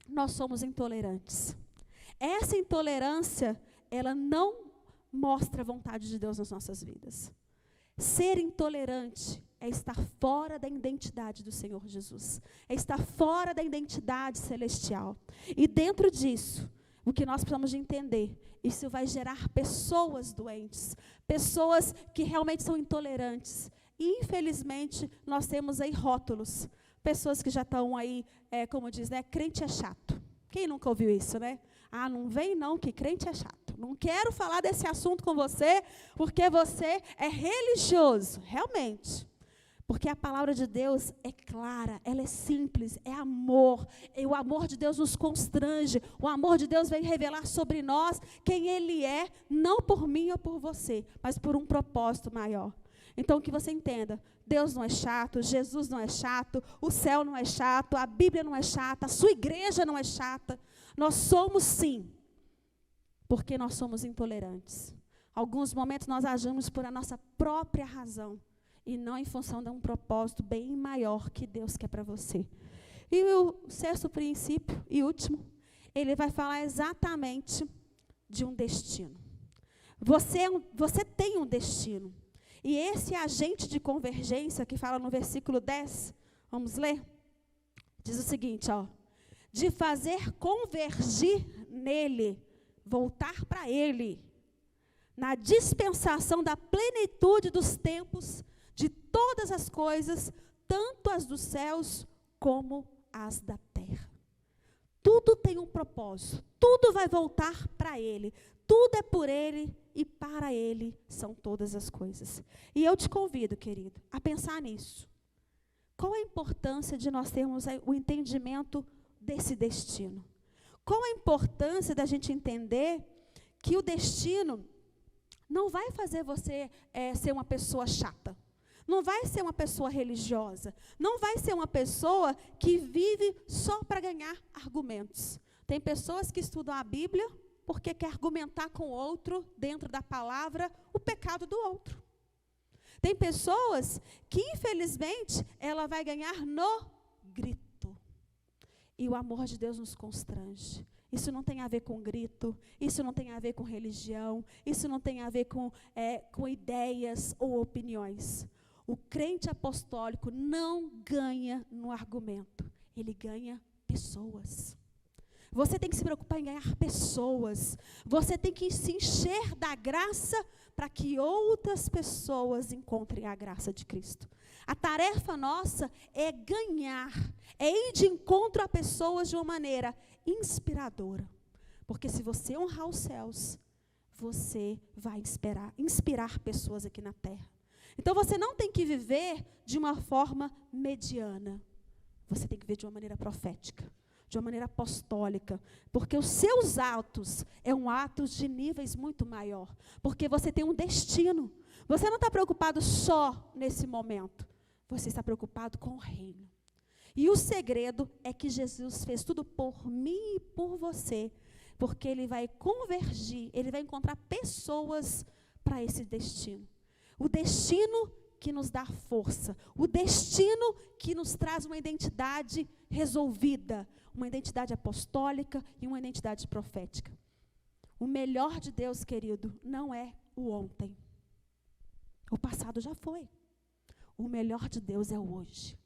nós somos intolerantes. Essa intolerância, ela não mostra a vontade de Deus nas nossas vidas. Ser intolerante é estar fora da identidade do Senhor Jesus. É estar fora da identidade celestial. E dentro disso, o que nós precisamos de entender, isso vai gerar pessoas doentes, pessoas que realmente são intolerantes. E, infelizmente, nós temos aí rótulos. Pessoas que já estão aí, como diz, né, crente é chato. Quem nunca ouviu isso, né? Ah, não vem não, que crente é chato. Não quero falar desse assunto com você, porque você é religioso. Realmente. Porque a palavra de Deus é clara, ela é simples, é amor. E o amor de Deus nos constrange. O amor de Deus vem revelar sobre nós quem Ele é, não por mim ou por você, mas por um propósito maior. Então, que você entenda, Deus não é chato, Jesus não é chato, o céu não é chato, a Bíblia não é chata, a sua igreja não é chata. Nós somos sim, porque nós somos intolerantes. Alguns momentos nós agimos por a nossa própria razão e não em função de um propósito bem maior que Deus quer para você. E o sexto princípio e último, ele vai falar exatamente de um destino. Você tem um destino. E esse agente de convergência que fala no versículo 10, vamos ler? Diz o seguinte, ó: de fazer convergir nele, voltar para ele, na dispensação da plenitude dos tempos, de todas as coisas, tanto as dos céus como as da terra. Tudo tem um propósito, tudo vai voltar para ele, tudo é por ele e para ele são todas as coisas. E eu te convido, querido, a pensar nisso. Qual a importância de nós termos o entendimento desse destino? Qual a importância da gente entender que o destino não vai fazer você ser uma pessoa chata, não vai ser uma pessoa religiosa, não vai ser uma pessoa que vive só para ganhar argumentos. Tem pessoas que estudam a Bíblia porque quer argumentar com o outro, dentro da palavra, o pecado do outro. Tem pessoas que, infelizmente, ela vai ganhar no grito. E o amor de Deus nos constrange. Isso não tem a ver com grito, isso não tem a ver com religião, isso não tem a ver com ideias ou opiniões. O crente apostólico não ganha no argumento, ele ganha pessoas. Você tem que se preocupar em ganhar pessoas. Você tem que se encher da graça para que outras pessoas encontrem a graça de Cristo. A tarefa nossa é ganhar, é ir de encontro a pessoas de uma maneira inspiradora. Porque se você honrar os céus, você vai inspirar pessoas aqui na terra. Então você não tem que viver de uma forma mediana. Você tem que viver de uma maneira profética, de uma maneira apostólica, porque os seus atos é um ato de níveis muito maior, porque você tem um destino. Você não está preocupado só nesse momento, você está preocupado com o reino. E o segredo é que Jesus fez tudo por mim e por você, porque ele vai convergir, ele vai encontrar pessoas para esse destino. O destino que nos dá força, o destino que nos traz uma identidade resolvida, uma identidade apostólica e uma identidade profética. O melhor de Deus, querido, não é o ontem. O passado já foi. O melhor de Deus é o hoje.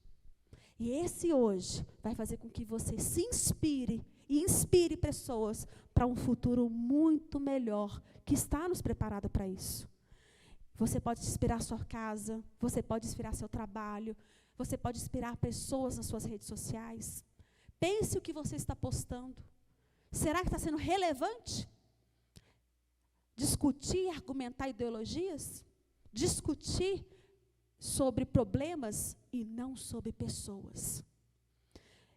E esse hoje vai fazer com que você se inspire e inspire pessoas para um futuro muito melhor, que está nos preparado para isso. Você pode inspirar sua casa, você pode inspirar seu trabalho, você pode inspirar pessoas nas suas redes sociais. Pense o que você está postando. Será que está sendo relevante? Discutir, argumentar ideologias? Discutir sobre problemas e não sobre pessoas.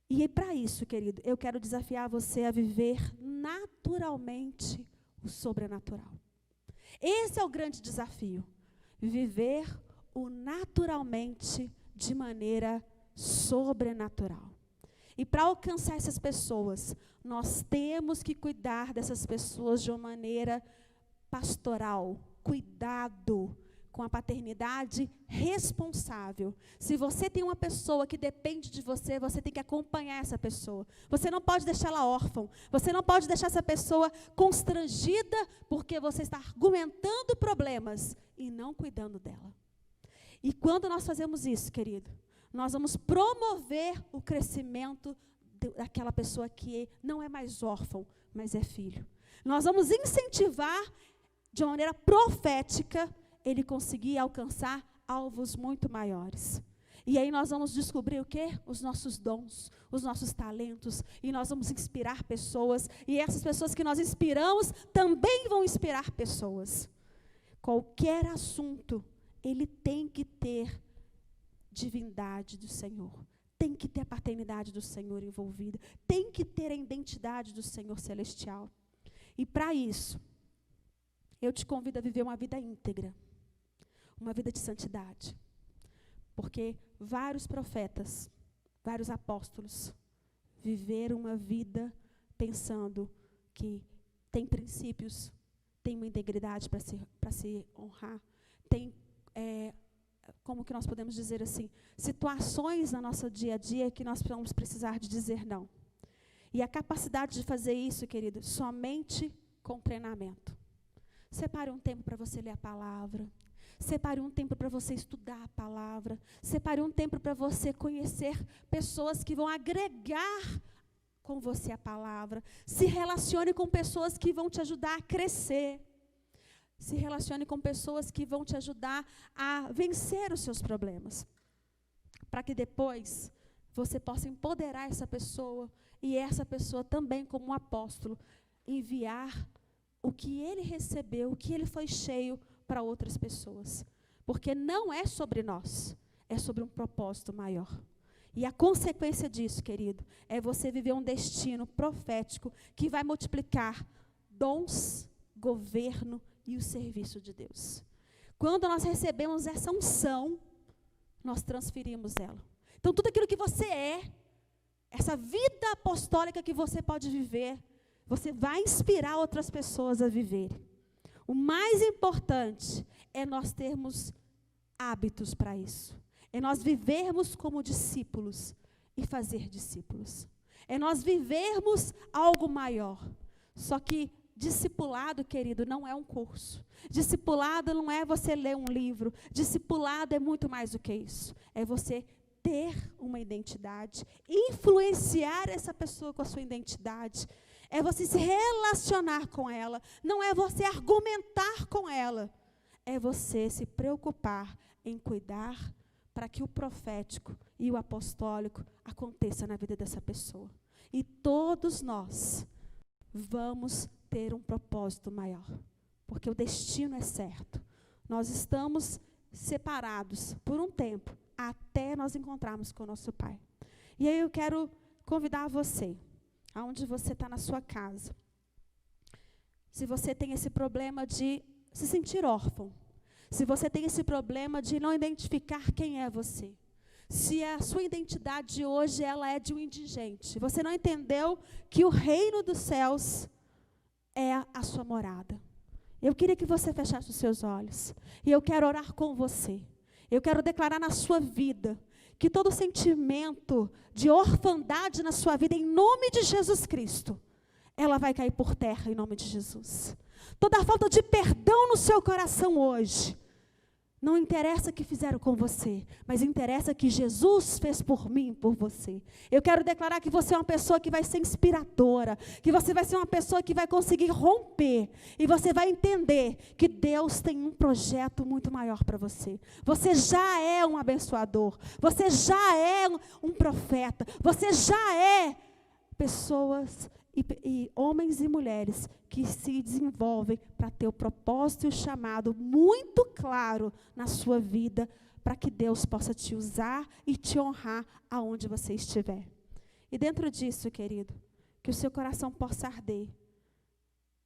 E para isso, querido, eu quero desafiar você a viver naturalmente o sobrenatural. Esse é o grande desafio. Viver o naturalmente de maneira sobrenatural. E para alcançar essas pessoas, nós temos que cuidar dessas pessoas de uma maneira pastoral. Cuidado com a paternidade responsável. Se você tem uma pessoa que depende de você, você tem que acompanhar essa pessoa. Você não pode deixar ela órfã. Você não pode deixar essa pessoa constrangida porque você está argumentando problemas e não cuidando dela. E quando nós fazemos isso, querido, nós vamos promover o crescimento daquela pessoa que não é mais órfão, mas é filho. Nós vamos incentivar de uma maneira profética ele conseguir alcançar alvos muito maiores. E aí nós vamos descobrir o quê? Os nossos dons, os nossos talentos, e nós vamos inspirar pessoas, e essas pessoas que nós inspiramos também vão inspirar pessoas. Qualquer assunto, ele tem que ter divindade do Senhor, tem que ter a paternidade do Senhor envolvida, tem que ter a identidade do Senhor celestial. E para isso, eu te convido a viver uma vida íntegra, uma vida de santidade. Porque vários profetas, vários apóstolos, viveram uma vida pensando que tem princípios, tem uma integridade para se honrar, tem como que nós podemos dizer assim, situações na nossa dia a dia que nós vamos precisar de dizer não. E a capacidade de fazer isso, querido, somente com treinamento. Separe um tempo para você ler a palavra. Separe um tempo para você estudar a palavra. Separe um tempo para você conhecer pessoas que vão agregar com você a palavra. Se relacione com pessoas que vão te ajudar a crescer. Se relacione com pessoas que vão te ajudar a vencer os seus problemas. Para que depois você possa empoderar essa pessoa e essa pessoa também, como um apóstolo, enviar o que ele recebeu, o que ele foi cheio para outras pessoas. Porque não é sobre nós, é sobre um propósito maior. E a consequência disso, querido, é você viver um destino profético que vai multiplicar dons, governo e o serviço de Deus. Quando nós recebemos essa unção, nós transferimos ela. Então, tudo aquilo que você é, essa vida apostólica que você pode viver, você vai inspirar outras pessoas a viverem. O mais importante é nós termos hábitos para isso. É nós vivermos como discípulos e fazer discípulos. É nós vivermos algo maior. Só que discipulado, querido, não é um curso. Discipulado não é você ler um livro. Discipulado é muito mais do que isso. É você ter uma identidade, influenciar essa pessoa com a sua identidade. É você se relacionar com ela. Não é você argumentar com ela. É você se preocupar em cuidar para que o profético e o apostólico aconteça na vida dessa pessoa. E todos nós vamos ter um propósito maior, porque o destino é certo. Nós estamos separados por um tempo, até nós encontrarmos com o nosso Pai. E aí eu quero convidar você, aonde você está na sua casa, se você tem esse problema de se sentir órfão, se você tem esse problema de não identificar quem é você, se a sua identidade hoje ela é de um indigente, você não entendeu que o reino dos céus é a sua morada. Eu queria que você fechasse os seus olhos, e eu quero orar com você. Eu quero declarar na sua vida que todo sentimento de orfandade na sua vida, em nome de Jesus Cristo, ela vai cair por terra em nome de Jesus. Toda falta de perdão no seu coração hoje, não interessa o que fizeram com você, mas interessa que Jesus fez por mim e por você. Eu quero declarar que você é uma pessoa que vai ser inspiradora, que você vai ser uma pessoa que vai conseguir romper, e você vai entender que Deus tem um projeto muito maior para você. Você já é um abençoador, você já é um profeta, você já é pessoas e homens e mulheres que se desenvolvem para ter o propósito e o chamado muito claro na sua vida, para que Deus possa te usar e te honrar aonde você estiver. E dentro disso, querido, que o seu coração possa arder,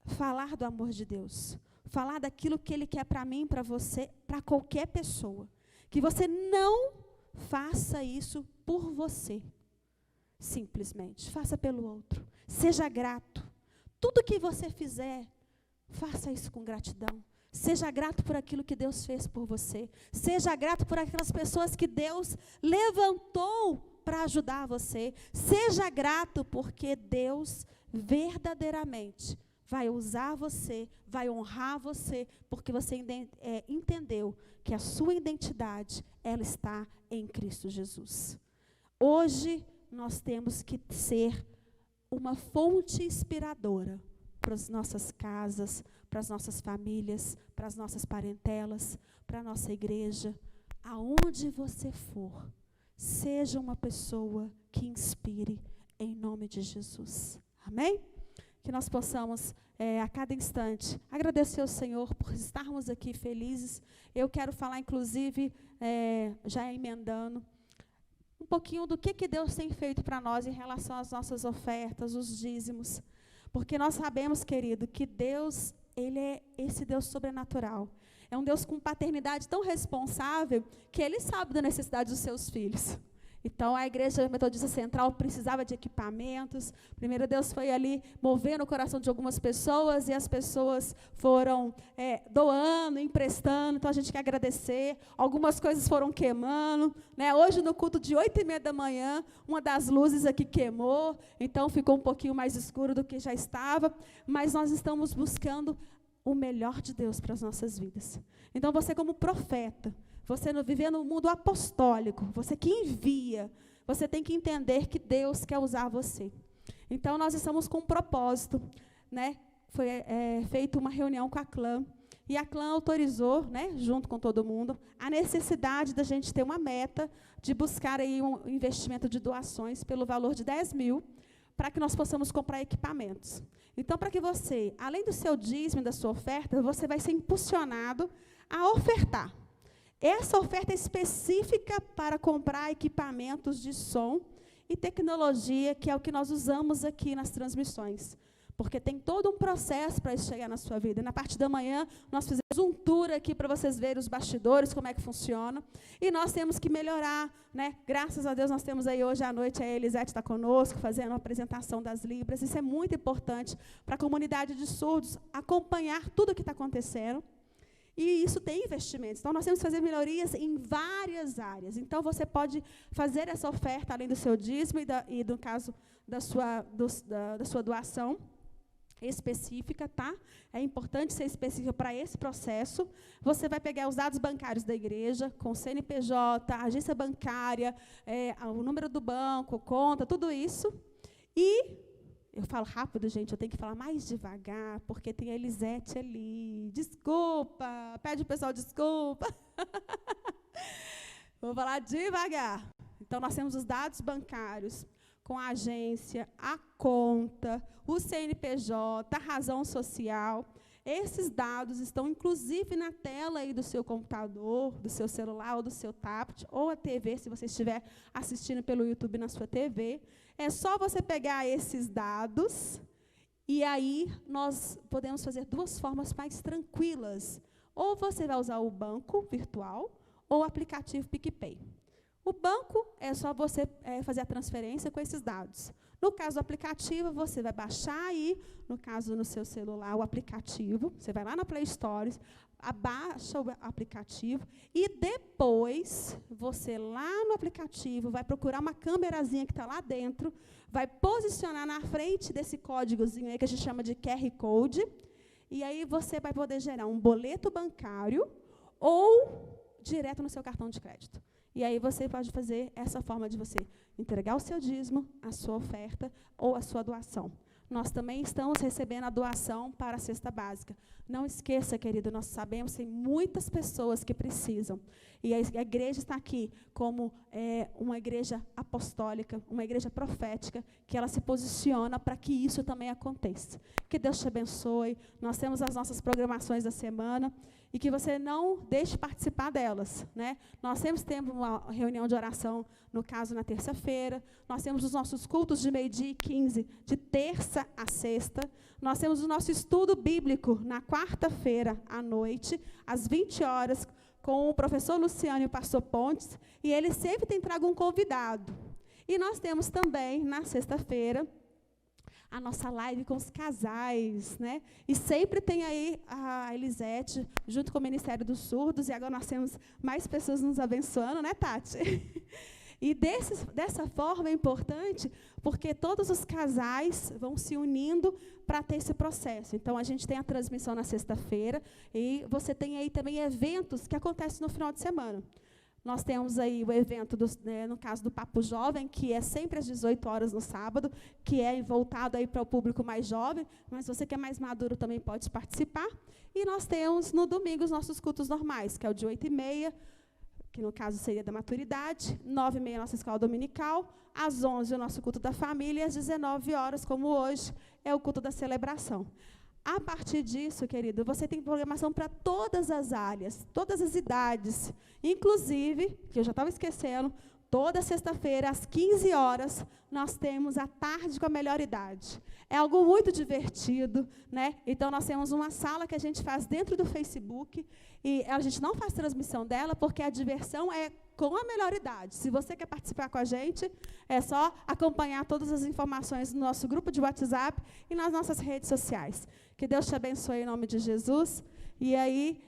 falar do amor de Deus, falar daquilo que Ele quer para mim, para você, para qualquer pessoa. Que você não faça isso por você, simplesmente, faça pelo outro. Seja grato. Tudo que você fizer, faça isso com gratidão. Seja grato por aquilo que Deus fez por você. Seja grato por aquelas pessoas que Deus levantou para ajudar você. Seja grato porque Deus verdadeiramente vai usar você, vai honrar você, porque você entendeu que a sua identidade, ela está em Cristo Jesus. Hoje, nós temos que ser uma fonte inspiradora para as nossas casas, para as nossas famílias, para as nossas parentelas, para a nossa igreja. Aonde você for, seja uma pessoa que inspire em nome de Jesus. Amém? Que nós possamos, a cada instante, agradecer ao Senhor por estarmos aqui felizes. Eu quero falar, inclusive, já emendando, um pouquinho do que Deus tem feito para nós em relação às nossas ofertas, os dízimos. Porque nós sabemos, querido, que Deus, Ele é esse Deus sobrenatural. É um Deus com paternidade tão responsável que Ele sabe da necessidade dos seus filhos. Então, a Igreja Metodista Central precisava de equipamentos. Primeiro, Deus foi ali movendo o coração de algumas pessoas, e as pessoas foram doando, emprestando. Então, a gente quer agradecer. Algumas coisas foram queimando, né? Hoje, no culto de 8h30 da manhã, uma das luzes aqui queimou, então ficou um pouquinho mais escuro do que já estava, mas nós estamos buscando o melhor de Deus para as nossas vidas. Então, você como profeta, você vivendo no mundo apostólico, você que envia, você tem que entender que Deus quer usar você. Então, nós estamos com um propósito, né? Foi feita uma reunião com a Clã, e a Clã autorizou, né, junto com todo mundo, a necessidade da gente ter uma meta de buscar aí um investimento de doações pelo valor de 10 mil, para que nós possamos comprar equipamentos. Então, para que você, além do seu dízimo e da sua oferta, você vai ser impulsionado a ofertar. Essa oferta é específica para comprar equipamentos de som e tecnologia, que é o que nós usamos aqui nas transmissões. Porque tem todo um processo para isso chegar na sua vida. Na parte da manhã, nós fizemos um tour aqui para vocês verem os bastidores, como é que funciona. E nós temos que melhorar, né? Graças a Deus, nós temos aí hoje à noite, a Elisete está conosco, fazendo uma apresentação das Libras. Isso é muito importante para a comunidade de surdos acompanhar tudo o que está acontecendo. E isso tem investimentos. Então, nós temos que fazer melhorias em várias áreas. Então, você pode fazer essa oferta, além do seu dízimo e do caso da sua doação específica, tá? É importante ser específica para esse processo. Você vai pegar os dados bancários da igreja, com CNPJ, agência bancária, o número do banco, conta, tudo isso. E eu falo rápido, gente, eu tenho que falar mais devagar, porque tem a Elisete ali. Desculpa, pede o pessoal desculpa. Vou falar devagar. Então, nós temos os dados bancários, com a agência, a conta, o CNPJ, a razão social. Esses dados estão, inclusive, na tela aí do seu computador, do seu celular ou do seu tablet, ou a TV, se você estiver assistindo pelo YouTube na sua TV. É só você pegar esses dados e aí nós podemos fazer duas formas mais tranquilas. Ou você vai usar o banco virtual ou o aplicativo PicPay. O banco é só você fazer a transferência com esses dados. No caso do aplicativo, você vai baixar aí, no caso no seu celular, o aplicativo. Você vai lá na Play Store, abaixa o aplicativo e depois você lá no aplicativo vai procurar uma câmerazinha que está lá dentro, vai posicionar na frente desse códigozinho aí que a gente chama de QR Code, e aí você vai poder gerar um boleto bancário ou direto no seu cartão de crédito. E aí você pode fazer essa forma de você entregar o seu dízimo, a sua oferta ou a sua doação. Nós também estamos recebendo a doação para a cesta básica. Não esqueça, querido, nós sabemos que tem muitas pessoas que precisam. E a igreja está aqui como uma igreja apostólica, uma igreja profética, que ela se posiciona para que isso também aconteça. Que Deus te abençoe. Nós temos as nossas programações da semana e que você não deixe de participar delas, né? Nós sempre temos uma reunião de oração, no caso, na terça-feira. Nós temos os nossos cultos de 12h15, de terça a sexta. Nós temos o nosso estudo bíblico na quarta-feira à noite, às 20 horas, com o professor Luciano e o pastor Pontes, e ele sempre tem trago um convidado. E nós temos também, na sexta-feira, a nossa live com os casais, né? E sempre tem aí a Elisete, junto com o Ministério dos Surdos, e agora nós temos mais pessoas nos abençoando, né, Tati? E dessa forma é importante, porque todos os casais vão se unindo para ter esse processo. Então, a gente tem a transmissão na sexta-feira, e você tem aí também eventos que acontecem no final de semana. Nós temos aí o evento, no caso do Papo Jovem, que é sempre às 18 horas no sábado, que é voltado aí para o público mais jovem, mas você que é mais maduro também pode participar. E nós temos no domingo os nossos cultos normais, que é o de 8h30, que no caso seria da maturidade, 9h30 a nossa escola dominical, às 11h o nosso culto da família, e às 19 horas, como hoje, é o culto da celebração. A partir disso, querido, você tem programação para todas as áreas, todas as idades, inclusive, que eu já estava esquecendo, Toda sexta-feira, às 15 horas, nós temos a tarde com a melhor idade. É algo muito divertido, né? Então, nós temos uma sala que a gente faz dentro do Facebook, e a gente não faz transmissão dela, porque a diversão é com a melhor idade. Se você quer participar com a gente, é só acompanhar todas as informações no nosso grupo de WhatsApp e nas nossas redes sociais. Que Deus te abençoe em nome de Jesus. E aí,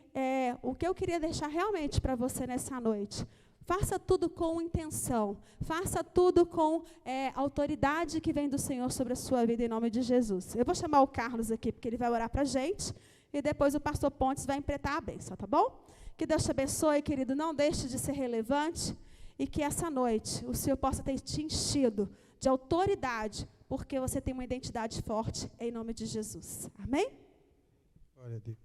o que eu queria deixar realmente para você nessa noite: faça tudo com intenção, faça tudo com autoridade que vem do Senhor sobre a sua vida, em nome de Jesus. Eu vou chamar o Carlos aqui, porque ele vai orar para a gente, e depois o pastor Pontes vai empretar a bênção, tá bom? Que Deus te abençoe, querido, não deixe de ser relevante, e que essa noite o Senhor possa ter te enchido de autoridade, porque você tem uma identidade forte, em nome de Jesus. Amém? Glória a Deus.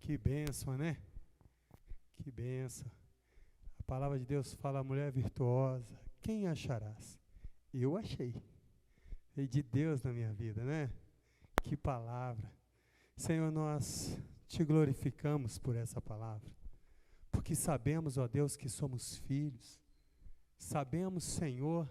Que bênção, né? Que bênção. A palavra de Deus fala: mulher virtuosa, quem acharás? Eu achei. Veio de Deus na minha vida, né? Que palavra. Senhor, nós te glorificamos por essa palavra, porque sabemos, ó Deus, que somos filhos. Sabemos, Senhor,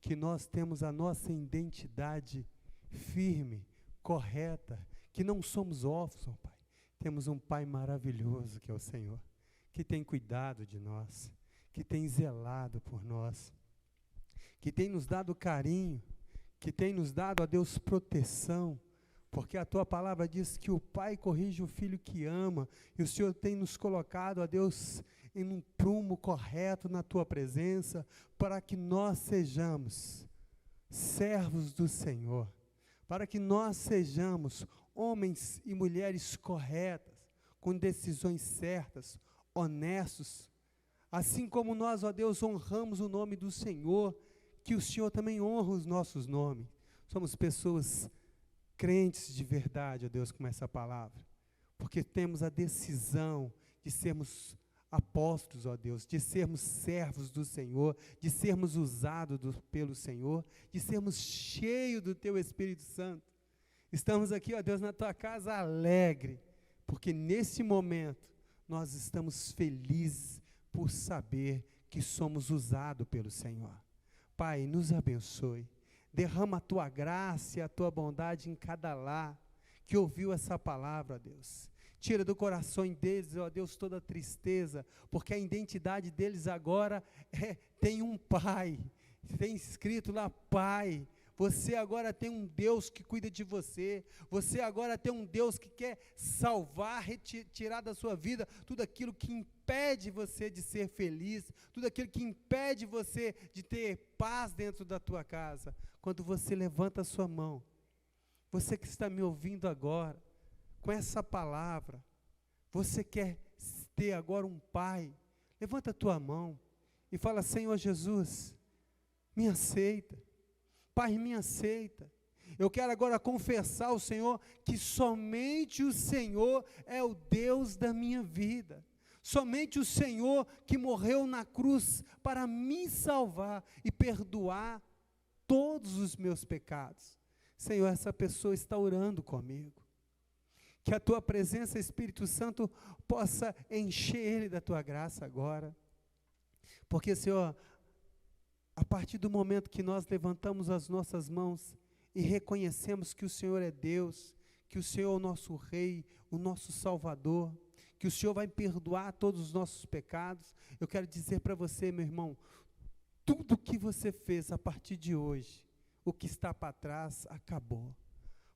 que nós temos a nossa identidade firme, correta, que não somos órfãos, Pai. Temos um Pai maravilhoso, que é o Senhor, que tem cuidado de nós, que tem zelado por nós, que tem nos dado carinho, que tem nos dado, ó Deus, proteção, porque a Tua palavra diz que o Pai corrige o Filho que ama, e o Senhor tem nos colocado, ó Deus, em um prumo correto na Tua presença, para que nós sejamos servos do Senhor, para que nós sejamos homens e mulheres corretas, com decisões certas, honestos, assim como nós, ó Deus, honramos o nome do Senhor, que o Senhor também honra os nossos nomes. Somos pessoas crentes de verdade, ó Deus, com essa palavra, porque temos a decisão de sermos apóstolos, ó Deus, de sermos servos do Senhor, de sermos usados pelo Senhor, de sermos cheios do Teu Espírito Santo. Estamos aqui, ó Deus, na Tua casa alegre, porque nesse momento nós estamos felizes por saber que somos usados pelo Senhor. Pai, nos abençoe, derrama a Tua graça e a Tua bondade em cada lar que ouviu essa palavra, ó Deus. Tira do coração deles, ó Deus, toda tristeza, porque a identidade deles agora tem um Pai, tem escrito lá Pai. Você agora tem um Deus que cuida de você. Você agora tem um Deus que quer salvar, retirar da sua vida tudo aquilo que impede você de ser feliz, tudo aquilo que impede você de ter paz dentro da tua casa. Quando você levanta a sua mão, você que está me ouvindo agora, com essa palavra, você quer ter agora um Pai, levanta a tua mão e fala: Senhor Jesus, me aceita. Pai, me aceita. Eu quero agora confessar ao Senhor que somente o Senhor é o Deus da minha vida. Somente o Senhor que morreu na cruz para me salvar e perdoar todos os meus pecados. Senhor, essa pessoa está orando comigo. Que a Tua presença, Espírito Santo, possa encher ele da Tua graça agora. Porque, Senhor, a partir do momento que nós levantamos as nossas mãos e reconhecemos que o Senhor é Deus, que o Senhor é o nosso Rei, o nosso Salvador, que o Senhor vai perdoar todos os nossos pecados, eu quero dizer para você, meu irmão, tudo que você fez a partir de hoje, o que está para trás, acabou.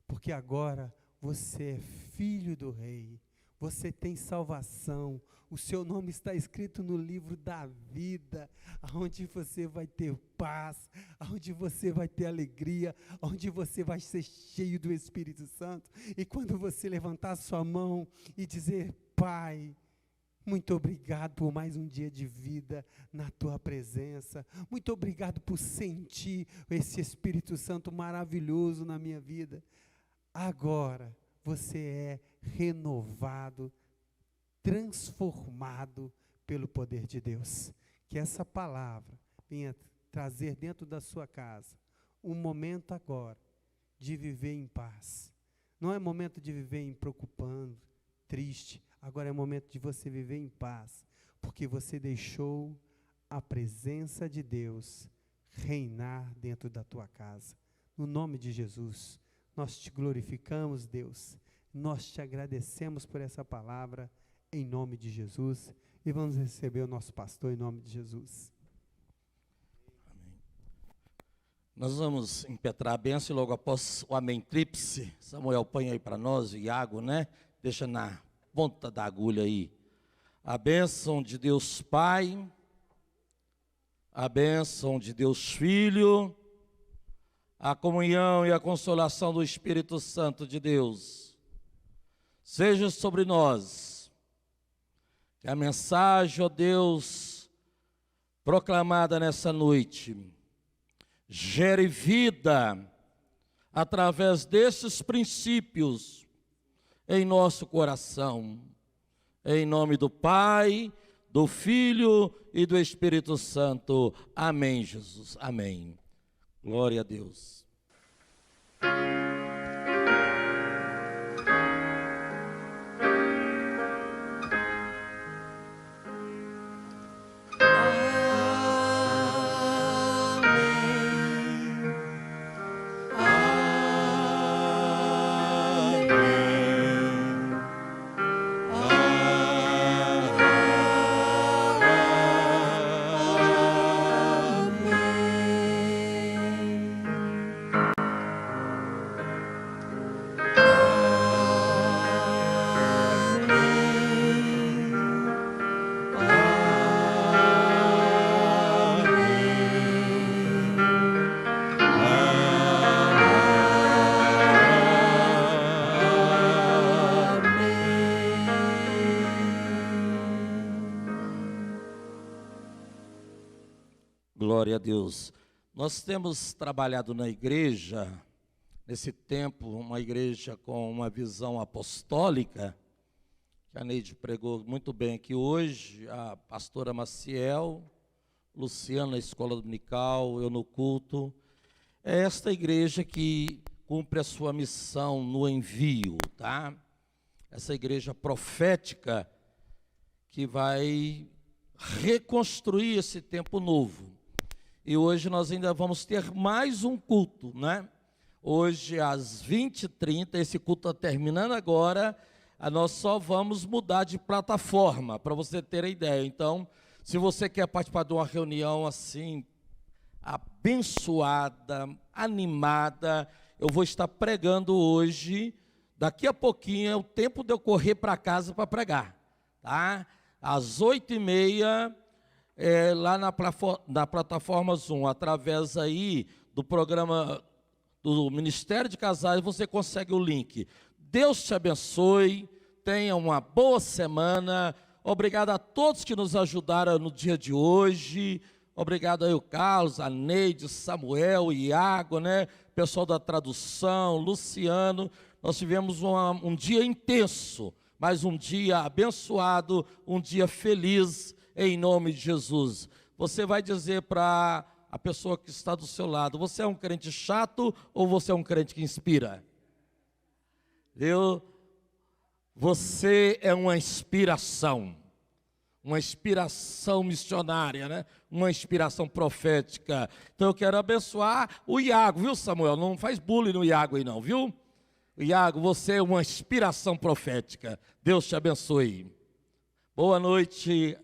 Porque agora você é filho do Rei, você tem salvação, o seu nome está escrito no livro da vida, onde você vai ter paz, onde você vai ter alegria, onde você vai ser cheio do Espírito Santo. E quando você levantar sua mão e dizer: Pai, muito obrigado por mais um dia de vida na Tua presença, muito obrigado por sentir esse Espírito Santo maravilhoso na minha vida. Agora você é renovado, transformado pelo poder de Deus. Que essa palavra venha trazer dentro da sua casa um momento agora de viver em paz. Não é momento de viver em preocupando, triste. Agora é momento de você viver em paz, porque você deixou a presença de Deus reinar dentro da tua casa. No nome de Jesus, nós te glorificamos, Deus. Nós te agradecemos por essa palavra, em nome de Jesus. E vamos receber o nosso pastor, em nome de Jesus. Amém. Nós vamos impetrar a bênção e logo após o amém tríplice. Samuel, põe aí para nós, o Iago, né? Deixa na ponta da agulha aí. A bênção de Deus Pai, a bênção de Deus Filho, a comunhão e a consolação do Espírito Santo de Deus seja sobre nós. Que a mensagem, ó Deus, proclamada nessa noite, gere vida através desses princípios em nosso coração. Em nome do Pai, do Filho e do Espírito Santo. Amém, Jesus. Amém. Glória a Deus. Glória a Deus. Nós temos trabalhado na igreja, nesse tempo, uma igreja com uma visão apostólica, que a Neide pregou muito bem aqui hoje, a pastora Maciel, Luciana na escola dominical, eu no culto. É esta igreja que cumpre a sua missão no envio, tá? Essa igreja profética que vai reconstruir esse tempo novo. E hoje nós ainda vamos ter mais um culto, né? Hoje às 20h30, esse culto está terminando agora, nós só vamos mudar de plataforma, para você ter a ideia. Então, se você quer participar de uma reunião assim, abençoada, animada, eu vou estar pregando hoje, daqui a pouquinho é o tempo de eu correr para casa para pregar, tá? Às 8h30, lá na plataforma Zoom, através aí do programa do Ministério de Casais, você consegue o link. Deus te abençoe, tenha uma boa semana. Obrigado a todos que nos ajudaram no dia de hoje. Obrigado aí o Carlos, a Neide, Samuel, o Iago, né? Pessoal da tradução, Luciano. Nós tivemos um dia intenso, mas um dia abençoado, um dia feliz, em nome de Jesus. Você vai dizer para a pessoa que está do seu lado, você é um crente chato ou você é um crente que inspira? Você é uma inspiração missionária, né? Uma inspiração profética. Então eu quero abençoar o Iago, viu, Samuel? Não faz bullying no Iago aí não, viu? Iago, você é uma inspiração profética. Deus te abençoe. Boa noite.